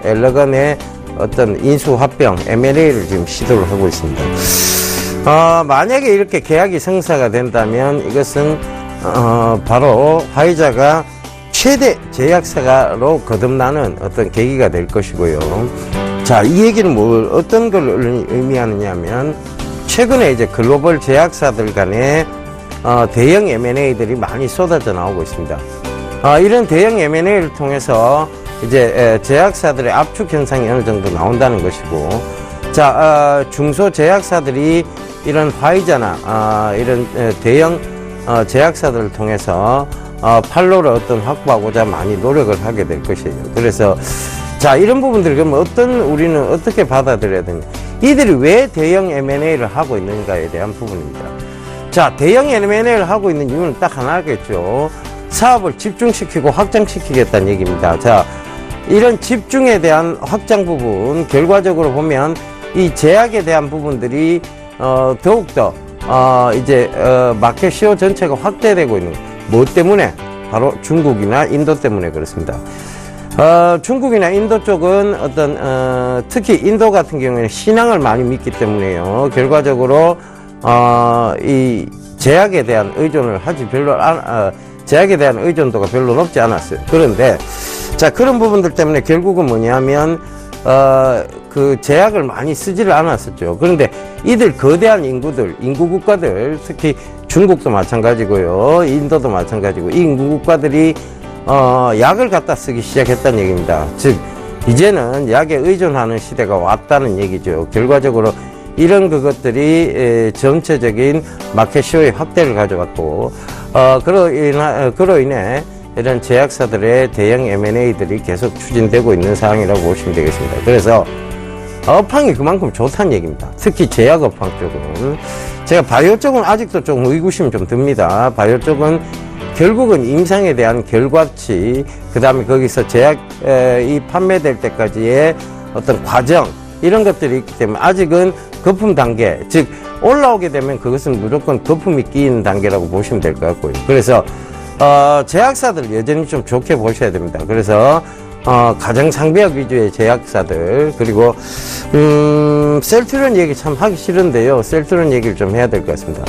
엘러간의 어떤 인수합병 M&A를 지금 시도를 하고 있습니다. 만약에 이렇게 계약이 성사가 된다면 이것은 바로 화이자가 최대 제약사로 거듭나는 어떤 계기가 될 것이고요. 자, 이 얘기는 어떤 걸 의미하느냐면 최근에 이제 글로벌 제약사들 간에 대형 M&A들이 많이 쏟아져 나오고 있습니다. 이런 대형 M&A를 통해서 이제 제약사들의 압축 현상이 어느 정도 나온다는 것이고, 자, 중소 제약사들이 이런 화이자나 이런 대형 제약사들을 통해서 판로를 확보하고자 많이 노력을 하게 될 것이에요. 그래서 자, 이런 부분들을 그럼 우리는 어떻게 받아들여야 되냐? 이들이 왜 대형 M&A를 하고 있는가에 대한 부분입니다. 자, 대형 M&A를 하고 있는 이유는 딱 하나겠죠. 사업을 집중시키고 확장시키겠다는 얘기입니다. 자, 이런 집중에 대한 확장 부분, 결과적으로 보면 이 제약에 대한 부분들이 더욱더 이제 마켓 시어 전체가 확대되고 있는, 뭐 때문에? 바로 중국이나 인도 때문에 그렇습니다. 중국이나 인도 쪽은 특히 인도 같은 경우에는 신앙을 많이 믿기 때문에요. 결과적으로 이 제약에 대한 의존을 제약에 대한 의존도가 별로 높지 않았어요. 그런데 자, 그런 부분들 때문에 결국은 뭐냐면 그 제약을 많이 쓰지를 않았었죠. 그런데 이들 거대한 인구 국가들, 특히 중국도 마찬가지고요, 인도도 마찬가지고, 이 인구 국가들이 약을 갖다 쓰기 시작했다는 얘기입니다. 즉 이제는 약에 의존하는 시대가 왔다는 얘기죠. 결과적으로 이런 그것들이 전체적인 마켓시어의 확대를 가져왔고, 그로 인해 이런 제약사들의 대형 M&A들이 계속 추진되고 있는 상황이라고 보시면 되겠습니다. 그래서 업황이 그만큼 좋다는 얘기입니다. 특히 제약 업황 쪽은. 제가 바이오 쪽은 아직도 좀 의구심 좀 듭니다. 바이오 쪽은 결국은 임상에 대한 결과치, 그 다음에 거기서 제약, 이 판매될 때까지의 어떤 과정, 이런 것들이 있기 때문에 아직은 거품 단계, 즉, 올라오게 되면 그것은 무조건 거품이 끼이는 단계라고 보시면 될 것 같고요. 그래서, 제약사들 여전히 좀 좋게 보셔야 됩니다. 그래서, 가장 상비약 위주의 제약사들, 그리고, 셀트리온 얘기 참 하기 싫은데요. 셀트리온 얘기를 좀 해야 될 것 같습니다.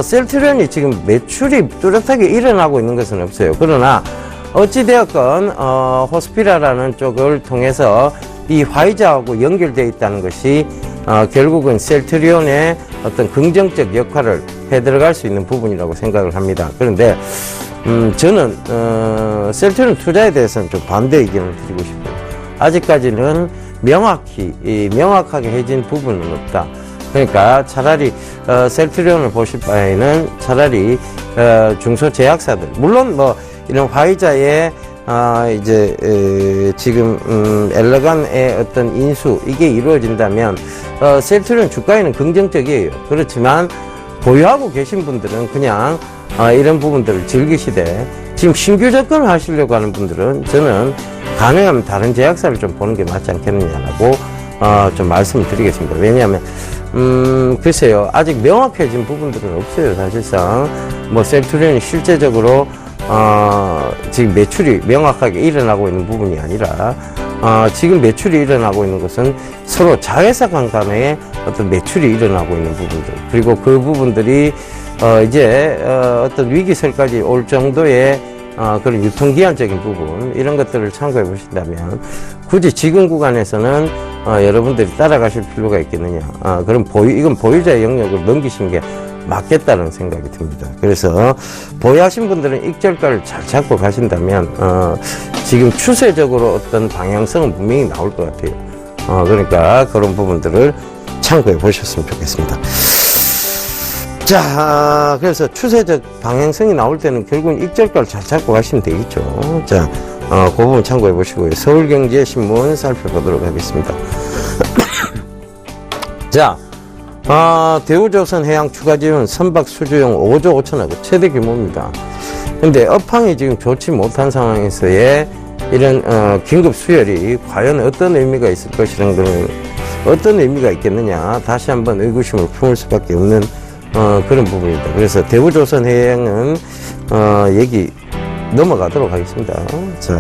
셀트리온이 지금 매출이 뚜렷하게 일어나고 있는 것은 없어요. 그러나, 어찌되었건, 호스피라라는 쪽을 통해서 이 화이자하고 연결되어 있다는 것이, 결국은 셀트리온의 어떤 긍정적 역할을 해 들어갈 수 있는 부분이라고 생각을 합니다. 그런데, 저는, 셀트리온 투자에 대해서는 좀 반대 의견을 드리고 싶어요. 아직까지는 명확하게 해진 부분은 없다. 그러니까 차라리, 셀트리온을 보실 바에는 차라리, 중소제약사들, 물론 뭐, 이런 화이자의, 지금, 엘레간의 어떤 인수, 이게 이루어진다면, 셀트리온 주가에는 긍정적이에요. 그렇지만, 보유하고 계신 분들은 그냥, 이런 부분들을 즐기시되, 지금 신규 접근을 하시려고 하는 분들은 저는 가능하면 다른 제약사를 좀 보는 게 맞지 않겠느냐라고, 좀 말씀을 드리겠습니다. 왜냐하면, 글쎄요. 아직 명확해진 부분들은 없어요. 사실상. 뭐, 셀트리온이 실제적으로, 지금 매출이 명확하게 일어나고 있는 부분이 아니라, 지금 매출이 일어나고 있는 것은 서로 자회사 간의 어떤 매출이 일어나고 있는 부분들. 그리고 그 부분들이, 어떤 위기설까지 올 정도의, 그런 유통기한적인 부분, 이런 것들을 참고해 보신다면, 굳이 지금 구간에서는, 여러분들이 따라가실 필요가 있겠느냐. 그럼 이건 보유자의 영역을 넘기신 게 맞겠다는 생각이 듭니다. 그래서 보유하신 분들은 익절가를 잘 잡고 가신다면 지금 추세적으로 어떤 방향성은 분명히 나올 것 같아요. 그러니까 그런 부분들을 참고해 보셨으면 좋겠습니다. 자, 그래서 추세적 방향성이 나올 때는 결국은 익절가를 잘 잡고 가시면 되겠죠. 자, 그 부분 참고해 보시고요. 서울경제신문 살펴보도록 하겠습니다. 자, 대우조선해양 추가 지원 선박 수주용 5조 5천억 최대 규모입니다. 근데 업황이 지금 좋지 못한 상황에서의 이런 긴급 수혈이 과연 어떤 의미가 있을 것이라는 것은 어떤 의미가 있겠느냐 다시 한번 의구심을 품을 수밖에 없는 그런 부분입니다. 그래서 대우조선해양은 얘기 넘어가도록 하겠습니다. 자,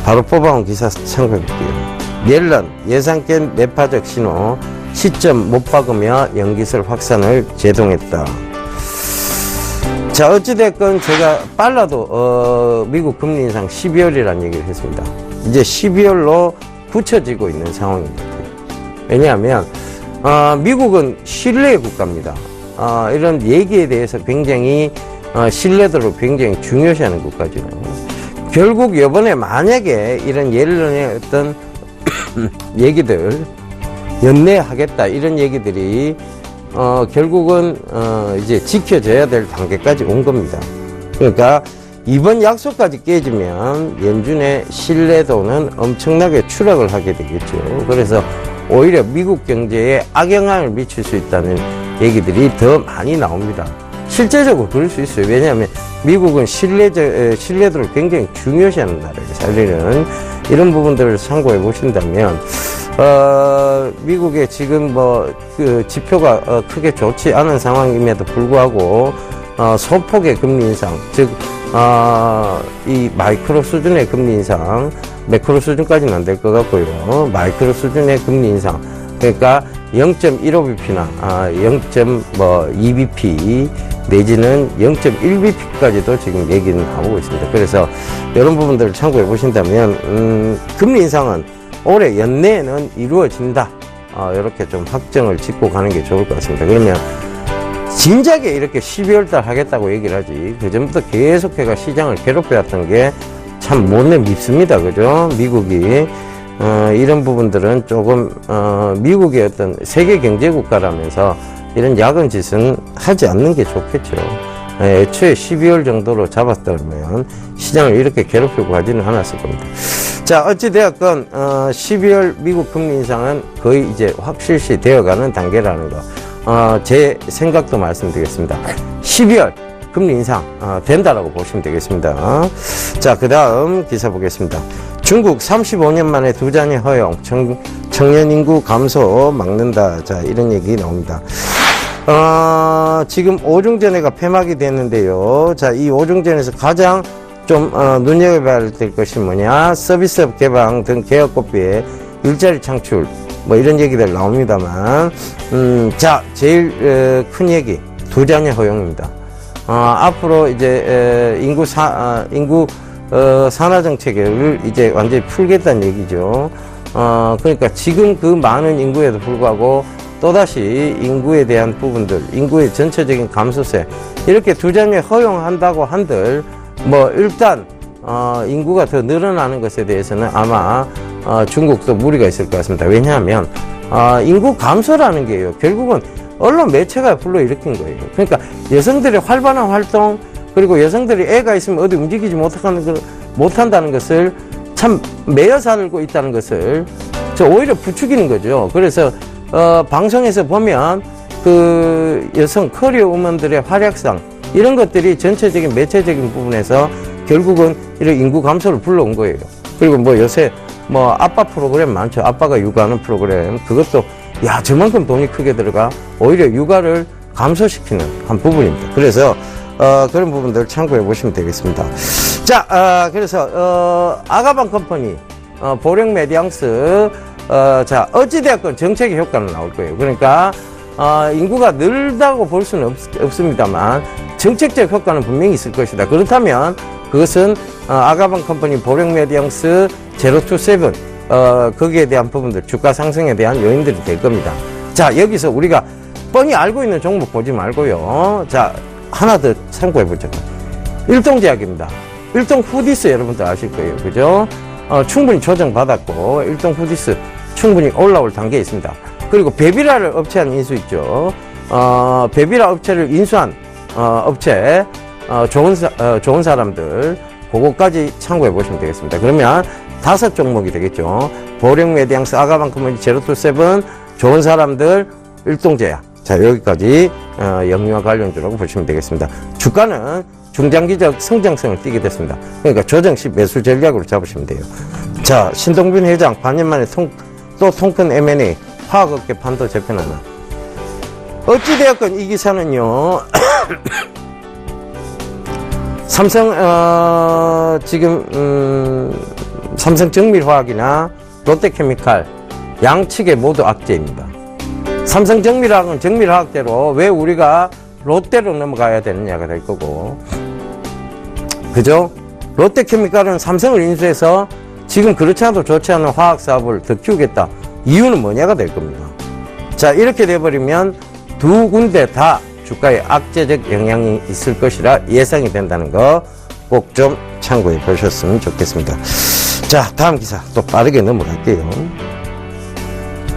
바로 뽑아온 기사 참고해 볼게요. 옐런 예상 깬 매파적 신호 시점 못 박으며 연기설 확산을 제동했다. 자, 어찌됐건 제가 빨라도 미국 금리 인상 12월이라는 얘기를 했습니다. 이제 12월로 굳혀지고 있는 상황입니다. 왜냐하면 미국은 신뢰의 국가입니다. 이런 얘기에 대해서 굉장히 신뢰도를 굉장히 중요시하는 국가죠. 결국 이번에 만약에 이런 옐런의 어떤 얘기들 연내하겠다 이런 얘기들이 결국은 이제 지켜져야 될 단계까지 온 겁니다. 그러니까 이번 약속까지 깨지면 연준의 신뢰도는 엄청나게 추락을 하게 되겠죠. 그래서 오히려 미국 경제에 악영향을 미칠 수 있다는 얘기들이 더 많이 나옵니다. 실제적으로 그럴 수 있어요. 왜냐하면 미국은 신뢰도를 굉장히 중요시하는 나라예요. 사실은 이런 부분들을 참고해 보신다면 미국의 지금 그 지표가 크게 좋지 않은 상황임에도 불구하고 소폭의 금리 인상, 즉 이 마이크로 수준의 금리 인상, 매크로 수준까지는 안 될 것 같고요. 마이크로 수준의 금리 인상, 그러니까 0.15bp나 0.2bp 내지는 0.1bp까지도 지금 얘기는 나오고 있습니다. 그래서 이런 부분들을 참고해 보신다면 금리 인상은 올해 연내에는 이루어진다. 이렇게 좀 확정을 짓고 가는 게 좋을 것 같습니다. 그러면 진작에 이렇게 12월달 하겠다고 얘기를 하지 그전부터 계속해가 시장을 괴롭혀왔던 게 참 못내 밉습니다. 그죠? 미국이 이런 부분들은 조금 미국의 어떤 세계 경제 국가라면서 이런 야근 짓은 하지 않는 게 좋겠죠. 애초에 12월 정도로 잡았다면 시장을 이렇게 괴롭히고 가지는 않았을 겁니다. 자, 자, 어찌되었건, 12월 미국 금리 인상은 거의 이제 확실시 되어가는 단계라는 거. 제 생각도 말씀드리겠습니다. 12월 금리 인상, 된다라고 보시면 되겠습니다. 자, 그 다음 기사 보겠습니다. 중국 35년 만에 두 자녀 허용, 청년 인구 감소 막는다. 자, 이런 얘기 나옵니다. 지금 오중전회가 폐막이 됐는데요. 자, 이 오중전에서 가장 좀 눈여겨봐야 될 것이 뭐냐, 서비스업 개방 등 개혁 고비에 일자리 창출 뭐 이런 얘기들 나옵니다만, 자, 제일 큰 얘기 두 자녀 허용입니다. 앞으로 이제 인구 산화 정책을 이제 완전히 풀겠다는 얘기죠. 그러니까 지금 그 많은 인구에도 불구하고 또다시 인구에 대한 부분들, 인구의 전체적인 감소세, 이렇게 두 자녀 허용한다고 한들 뭐 일단 인구가 더 늘어나는 것에 대해서는 아마 중국도 무리가 있을 것 같습니다. 왜냐하면 인구 감소라는 게요, 결국은 언론 매체가 불러일으킨 거예요. 그러니까 여성들의 활발한 활동, 그리고 여성들이 애가 있으면 어디 움직이지 못한다는 것을 참 매여 살고 있다는 것을 오히려 부추기는 거죠. 그래서 방송에서 보면 그 여성 커리어 우먼들의 활약상, 이런 것들이 전체적인 매체적인 부분에서 결국은 이런 인구 감소를 불러온 거예요. 그리고 뭐 요새 뭐 아빠 프로그램 많죠. 아빠가 육아하는 프로그램, 그것도 야, 저만큼 돈이 크게 들어가 오히려 육아를 감소시키는 한 부분입니다. 그래서 그런 부분들 참고해 보시면 되겠습니다. 자, 그래서 아가방 컴퍼니, 보령 메디앙스, 자, 어찌되었건 정책의 효과는 나올 거예요. 그러니까 인구가 늘다고 볼 수는 없습니다만 정책적 효과는 분명히 있을 것이다. 그렇다면 그것은 아가방 컴퍼니, 보령 메디앙스, 제로투세븐, 거기에 대한 부분들, 주가 상승에 대한 요인들이 될 겁니다. 자, 여기서 우리가 뻔히 알고 있는 종목 보지 말고요. 자, 하나 더 참고해 보죠. 일동제약입니다. 일동 후디스 여러분들 아실 거예요. 그죠? 충분히 조정받았고, 일동 후디스 충분히 올라올 단계에 있습니다. 그리고 베비라를 업체한 인수 있죠. 베비라 업체를 인수한 업체, 좋은 사람들, 그거까지 참고해 보시면 되겠습니다. 그러면 5 종목이 되겠죠. 보령 메디앙스, 아가방 컴퍼니, 제로투세븐, 좋은 사람들, 일동제약. 자, 여기까지 영유아 관련주라고 보시면 되겠습니다. 주가는 중장기적 성장성을 띠게 됐습니다. 그러니까 조정 시 매수 전략으로 잡으시면 돼요. 자, 신동빈 회장 반년 만에 또 통큰 M&A, 화학업계 판도 재편하나. 어찌되었건 이 기사는요, 삼성, 지금, 삼성정밀화학이나 롯데케미칼 양측에 모두 악재입니다. 삼성정밀화학은 정밀화학대로 왜 우리가 롯데로 넘어가야 되느냐가 될 거고, 그죠? 롯데케미칼은 삼성을 인수해서 지금 그렇지 않아도 좋지 않은 화학사업을 더 키우겠다. 이유는 뭐냐가 될 겁니다. 자, 이렇게 돼버리면 두 군데 다 주가에 악재적 영향이 있을 것이라 예상이 된다는 거 꼭 좀 참고해 보셨으면 좋겠습니다. 자, 다음 기사 또 빠르게 넘어갈게요.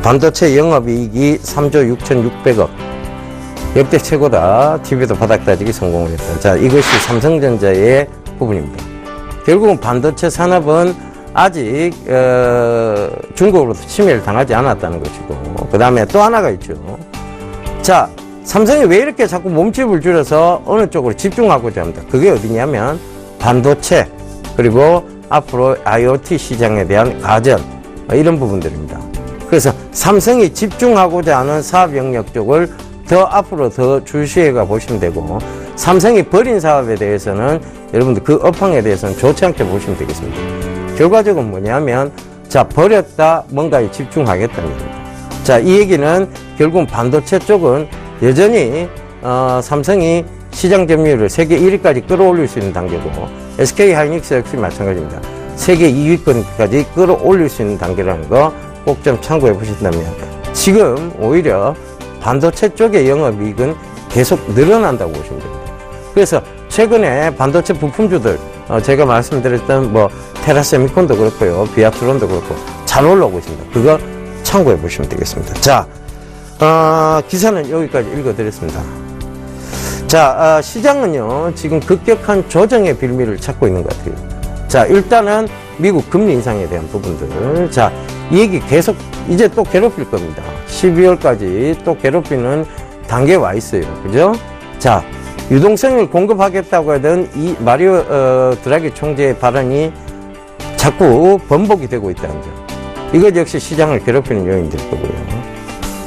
반도체 영업이익이 3조 6,600억, 역대 최고다. TV도 바닥 다지기 성공을 했다. 자, 이것이 삼성전자의 부분입니다. 결국은 반도체 산업은 아직 중국으로부터 침해를 당하지 않았다는 것이고, 그 다음에 또 하나가 있죠. 자, 삼성이 왜 이렇게 자꾸 몸집을 줄여서 어느 쪽으로 집중하고자 합니다. 그게 어디냐면 반도체, 그리고 앞으로 IoT 시장에 대한 가전, 이런 부분들입니다. 그래서 삼성이 집중하고자 하는 사업 영역 쪽을 더 앞으로 더 주시해가 보시면 되고, 삼성이 버린 사업에 대해서는 여러분들 그 업황에 대해서는 좋지 않게 보시면 되겠습니다. 결과적으로 뭐냐면, 자, 버렸다, 뭔가에 집중하겠다는 겁니다. 자, 이 얘기는 결국은 반도체 쪽은 여전히 삼성이 시장 점유율을 세계 1위까지 끌어올릴 수 있는 단계고, SK하이닉스 역시 마찬가지입니다. 세계 2위권까지 끌어올릴 수 있는 단계라는 거 꼭 좀 참고해 보신다면, 지금 오히려 반도체 쪽의 영업이익은 계속 늘어난다고 보시면 됩니다. 그래서 최근에 반도체 부품주들, 제가 말씀드렸던 뭐 테라세미콘도 그렇고요, 비아트론도 그렇고 잘 올라오고 있습니다. 그거 참고해 보시면 되겠습니다. 자, 기사는 여기까지 읽어드렸습니다. 자, 시장은요 지금 급격한 조정의 빌미를 찾고 있는 것 같아요. 자, 일단은 미국 금리 인상에 대한 부분들. 자, 이 얘기 계속 이제 또 괴롭힐 겁니다. 12월까지 또 괴롭히는 단계에 와 있어요. 그죠? 자, 유동성을 공급하겠다고 하던 이 마리오 드라기 총재의 발언이 자꾸 번복이 되고 있다는 점. 이것 역시 시장을 괴롭히는 요인일 거고요.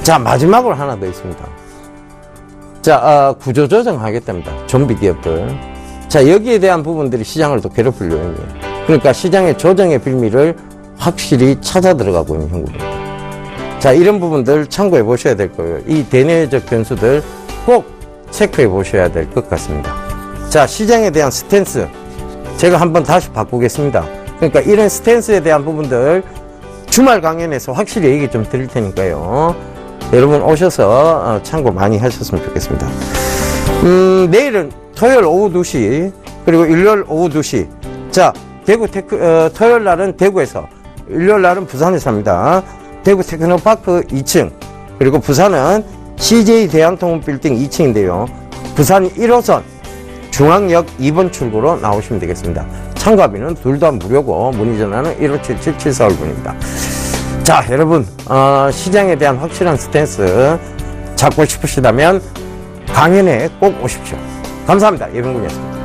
자, 마지막으로 하나 더 있습니다. 자, 구조조정 하겠답니다. 좀비 기업들. 자, 여기에 대한 부분들이 시장을 또 괴롭힐 요인이에요. 그러니까 시장의 조정의 빌미를 확실히 찾아 들어가고 있는 형국입니다. 자, 이런 부분들 참고해 보셔야 될 거예요. 이 대내적 변수들 꼭 체크해 보셔야 될 것 같습니다. 자, 시장에 대한 스탠스 제가 한번 다시 바꾸겠습니다. 그러니까 이런 스탠스에 대한 부분들 주말 강연에서 확실히 얘기 좀 드릴 테니까요. 여러분 오셔서 참고 많이 하셨으면 좋겠습니다. 내일은 토요일 오후 2시 그리고 일요일 오후 2시. 자, 대구 토요일 날은 대구에서, 일요일 날은 부산에서 합니다. 대구 테크노파크 2층, 그리고 부산은 CJ 대한통운 빌딩 2층인데요. 부산 1호선 중앙역 2번 출구로 나오시면 되겠습니다. 참가비는 둘 다 무료고 문의 전화는 1577-7451번입니다. 자, 여러분 시장에 대한 확실한 스탠스 잡고 싶으시다면 강연에 꼭 오십시오. 감사합니다. 예병군이었습니다.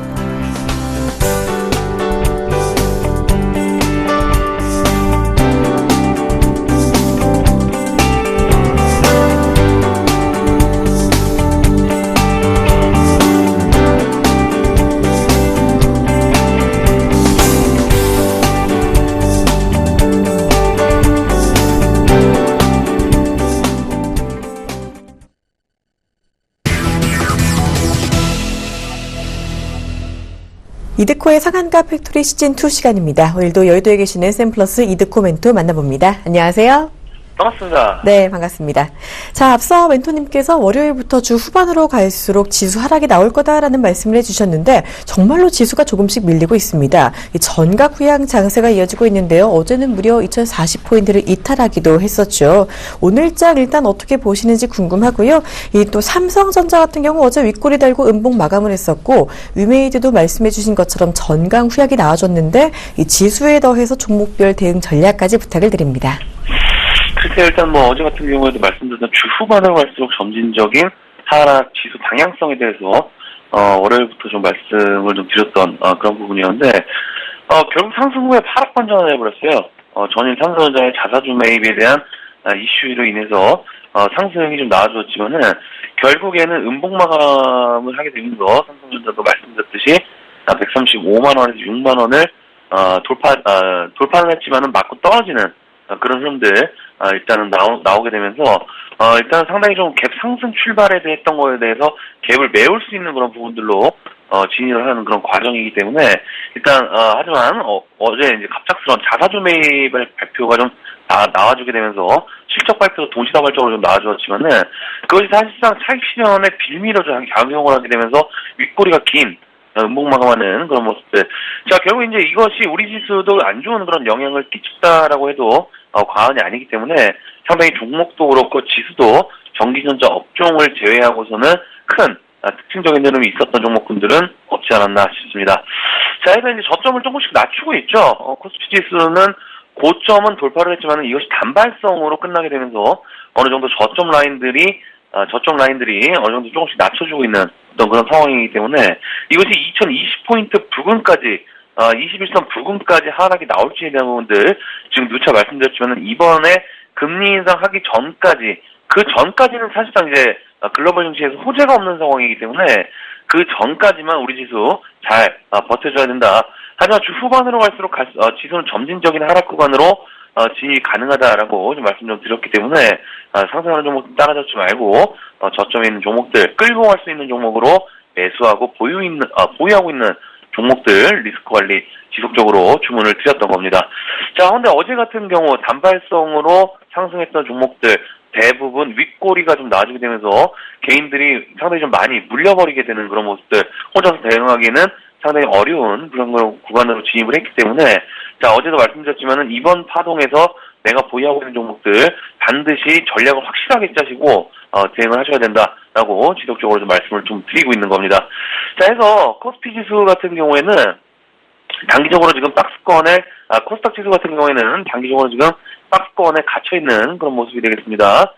이드코의 상한가 팩토리 시즌2 시간입니다. 오늘도 여의도에 계시는 샘플러스 이드코 멘토 만나봅니다. 안녕하세요. 반갑습니다. 네, 반갑습니다. 자, 앞서 멘토님께서 월요일부터 주 후반으로 갈수록 지수 하락이 나올 거다라는 말씀을 해주셨는데 정말로 지수가 조금씩 밀리고 있습니다. 이 전각 후양 장세가 이어지고 있는데요. 어제는 무려 2040포인트를 이탈하기도 했었죠. 오늘장 일단 어떻게 보시는지 궁금하고요. 이 또 삼성전자 같은 경우 어제 윗꼬리 달고 음봉 마감을 했었고 위메이드도 말씀해 주신 것처럼 전강 후약이 나와줬는데 이 지수에 더해서 종목별 대응 전략까지 부탁을 드립니다. 글쎄, 일단 어제 같은 경우에도 말씀드렸던 주 후반으로 갈수록 점진적인 하락 지수 방향성에 대해서 월요일부터 좀 말씀을 좀 드렸던 그런 부분이었는데 결국 상승 후에 하락 반전을 해버렸어요. 전일 삼성전자의 자사주 매입에 대한 이슈로 인해서 상승이 좀 나와줬지만은 결국에는 음봉 마감을 하게 되면서 삼성전자도 말씀드렸듯이 135만 원에서 6만 원을 돌파는 했지만은 맞고 떨어지는 그런 흐름들 일단은 나오게 되면서 일단 상당히 좀 갭 상승 출발에 했던 거에 대해서 갭을 메울 수 있는 그런 부분들로 진입을 하는 그런 과정이기 때문에 일단 하지만 어제 이제 갑작스러운 자사주 매입의 발표가 좀 나와주게 되면서 실적 발표도 동시다발적으로 좀 나와주었지만은 그것이 사실상 차익 실현의 빌미로 좀 작용을 하게 되면서 윗꼬리가 긴 음봉 마감하는 그런 모습들. 자, 결국 이제 이것이 우리 지수도 안 좋은 그런 영향을 끼쳤다라고 해도 과언이 아니기 때문에 상당히 종목도 그렇고 지수도 전기전자 업종을 제외하고서는 큰 특징적인 흐름이 있었던 종목군들은 없지 않았나 싶습니다. 자, 일단 이제 저점을 조금씩 낮추고 있죠. 코스피 지수는 고점은 돌파를 했지만 이것이 단발성으로 끝나게 되면서 어느 정도 저점 라인들이 어느 정도 조금씩 낮춰주고 있는 어떤 그런 상황이기 때문에 이것이 2020포인트 부근까지 21선 부근까지 하락이 나올지에 대한 부분들 지금 누차 말씀드렸지만 이번에 금리 인상하기 전까지 그 전까지는 사실상 이제 글로벌 증시에서 호재가 없는 상황이기 때문에 그 전까지만 우리 지수 잘 버텨줘야 된다. 하지만 주 후반으로 갈수록 지수는 점진적인 하락 구간으로 진입이 가능하다라고 좀 말씀 좀 드렸기 때문에 상승하는 종목 따라잡지 말고 저점에 있는 종목들 끌고 갈 수 있는 종목으로 매수하고 보유하고 있는 종목들 리스크 관리 지속적으로 주문을 드렸던 겁니다. 자, 근데 어제 같은 경우 단발성으로 상승했던 종목들 대부분 윗꼬리가 좀 나아지게 되면서 개인들이 상당히 좀 많이 물려버리게 되는 그런 모습들 혼자서 대응하기에는 상당히 어려운 그런 구간으로 진입을 했기 때문에 자, 어제도 말씀드렸지만은 이번 파동에서 내가 보유하고 있는 종목들 반드시 전략을 확실하게 짜시고 대응을 하셔야 된다라고 지속적으로 좀 말씀을 좀 드리고 있는 겁니다. 자, 해서 코스피 지수 같은 경우에는 단기적으로 지금 박스권에 코스닥 지수 같은 경우에는 단기적으로 지금 박스권에 갇혀 있는 그런 모습이 되겠습니다.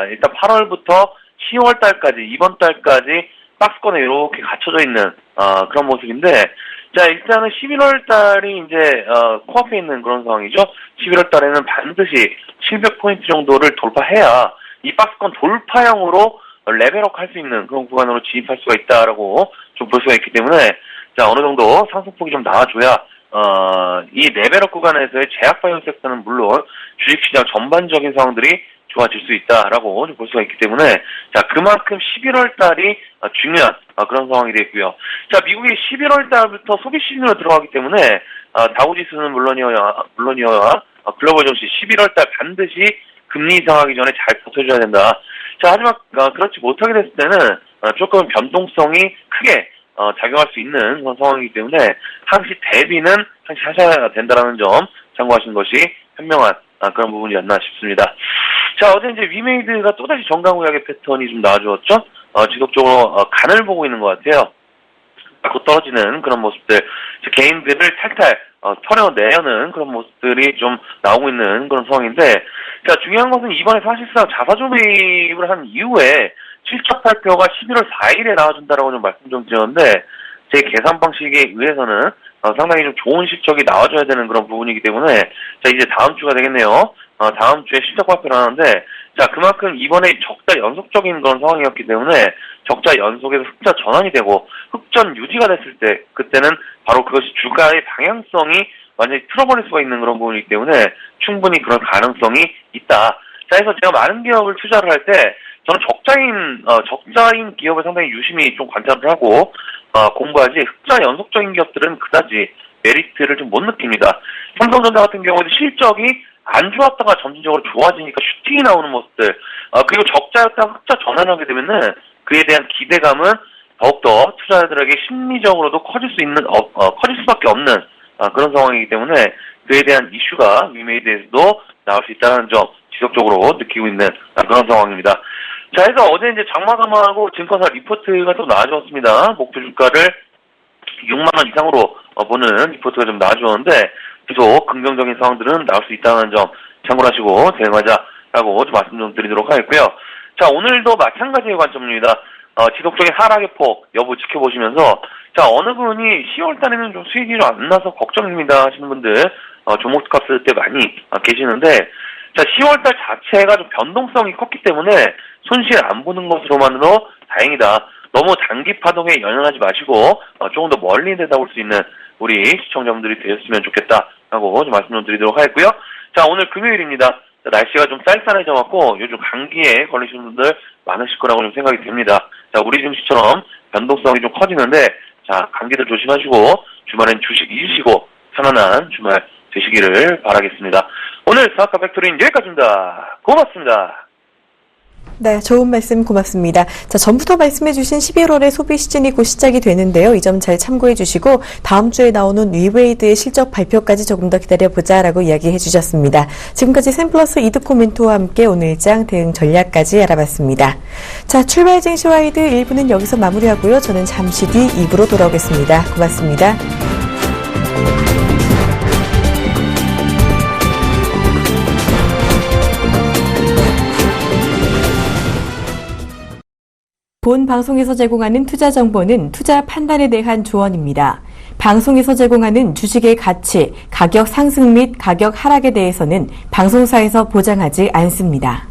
일단 8월부터 10월 달까지 이번 달까지 박스권에 이렇게 갇혀져 있는 그런 모습인데, 자 일단은 11월 달이 이제 코앞에 있는 그런 상황이죠. 11월 달에는 반드시 700포인트 정도를 돌파해야 이 박스권 돌파형으로 레벨업 할 수 있는 그런 구간으로 진입할 수가 있다라고 좀 볼 수가 있기 때문에, 자 어느 정도 상승폭이 좀 나와줘야 이 레벨업 구간에서의 제약바이오 섹터는 물론 주식시장 전반적인 상황들이 좋아질 수 있다라고 볼 수가 있기 때문에, 자 그만큼 11월 달이 중요한 그런 상황이 되겠고요. 자 미국이 11월 달부터 소비 시즌으로 들어가기 때문에 다우지수는 물론이어야 글로벌 증시 11월 달 반드시 금리 인상하기 전에 잘 버텨줘야 된다. 자 하지만 그렇지 못하게 됐을 때는 조금 변동성이 크게 작용할 수 있는 그런 상황이기 때문에 항시 대비는 항시 하셔야 된다라는 점 참고하시는 것이 현명한 그런 부분이었나 싶습니다. 자 어제 이제 위메이드가 또다시 정강후약의 패턴이 좀 나와주었죠. 지속적으로 간을 보고 있는 것 같아요. 곧 떨어지는 그런 모습들, 개인들을 탈탈 털어내려는 그런 모습들이 좀 나오고 있는 그런 상황인데, 자 중요한 것은 이번에 사실상 자사주 매입을 한 이후에 실적 발표가 11월 4일에 나와준다라고 좀 말씀 좀 드렸는데, 제 계산 방식에 의해서는 상당히 좀 좋은 실적이 나와줘야 되는 그런 부분이기 때문에, 자 이제 다음 주가 되겠네요. 다음 주에 실적 발표를 하는데, 자 그만큼 이번에 적자 연속적인 그런 상황이었기 때문에 적자 연속에서 흑자 전환이 되고 흑전 유지가 됐을 때, 그때는 바로 그것이 주가의 방향성이 완전히 틀어버릴 수가 있는 그런 부분이기 때문에 충분히 그런 가능성이 있다. 자 해서 제가 많은 기업을 투자를 할 때 저는 적자인 기업을 상당히 유심히 좀 관찰을 하고 공부하지, 흑자 연속적인 기업들은 그다지 메리트를 좀 못 느낍니다. 삼성전자 같은 경우에도 실적이 안 좋았다가 점진적으로 좋아지니까 슈팅이 나오는 모습들, 그리고 적자였다가 흑자 전환하게 되면은 그에 대한 기대감은 더욱더 투자자들에게 심리적으로도 커질 수밖에 없는 그런 상황이기 때문에 그에 대한 이슈가 위메이드에서도 나올 수 있다는 점 지속적으로 느끼고 있는 그런 상황입니다. 자, 해서 어제 이제 장마감하고 증권사 리포트가 또 나와주었습니다. 목표 주가를 6만원 이상으로 보는 리포트가 좀 나와주었는데, 계속 긍정적인 상황들은 나올 수 있다는 점 참고를 하시고 대응하자라고 좀 말씀 좀 드리도록 하겠고요. 자, 오늘도 마찬가지의 관점입니다. 지속적인 하락의 폭 여부 지켜보시면서, 자, 어느 분이 10월 달에는 좀 수익이 좀 안 나서 걱정입니다 하시는 분들, 종목값 쓸 때 많이 계시는데, 자, 10월 달 자체가 좀 변동성이 컸기 때문에 손실 안 보는 것으로만으로 다행이다. 너무 단기 파동에 연연하지 마시고, 조금 더 멀리 내다볼 수 있는 우리 시청자분들이 되셨으면 좋겠다라고 좀 말씀 좀 드리도록 하겠고요. 자, 오늘 금요일입니다. 자, 날씨가 좀 쌀쌀해져갖고 요즘 감기에 걸리시는 분들 많으실 거라고 좀 생각이 됩니다. 자, 우리 증시처럼 변동성이 좀 커지는데, 자, 감기들 조심하시고 주말엔 주식 잊으시고 편안한 주말 되시기를 바라겠습니다. 오늘 사학과 팩토리는 여기까지입니다. 고맙습니다. 네, 좋은 말씀 고맙습니다. 자, 전부터 말씀해주신 11월의 소비 시즌이 곧 시작이 되는데요. 이 점 잘 참고해 주시고 다음 주에 나오는 위메이드의 실적 발표까지 조금 더 기다려보자라고 이야기해 주셨습니다. 지금까지 샘플러스 이득호 멘토와 함께 오늘 일장 대응 전략까지 알아봤습니다. 자, 출발 증시와이드 1부는 여기서 마무리하고요. 저는 잠시 뒤 2부로 돌아오겠습니다. 고맙습니다. 본 방송에서 제공하는 투자 정보는 투자 판단에 대한 조언입니다. 방송에서 제공하는 주식의 가치, 가격 상승 및 가격 하락에 대해서는 방송사에서 보장하지 않습니다.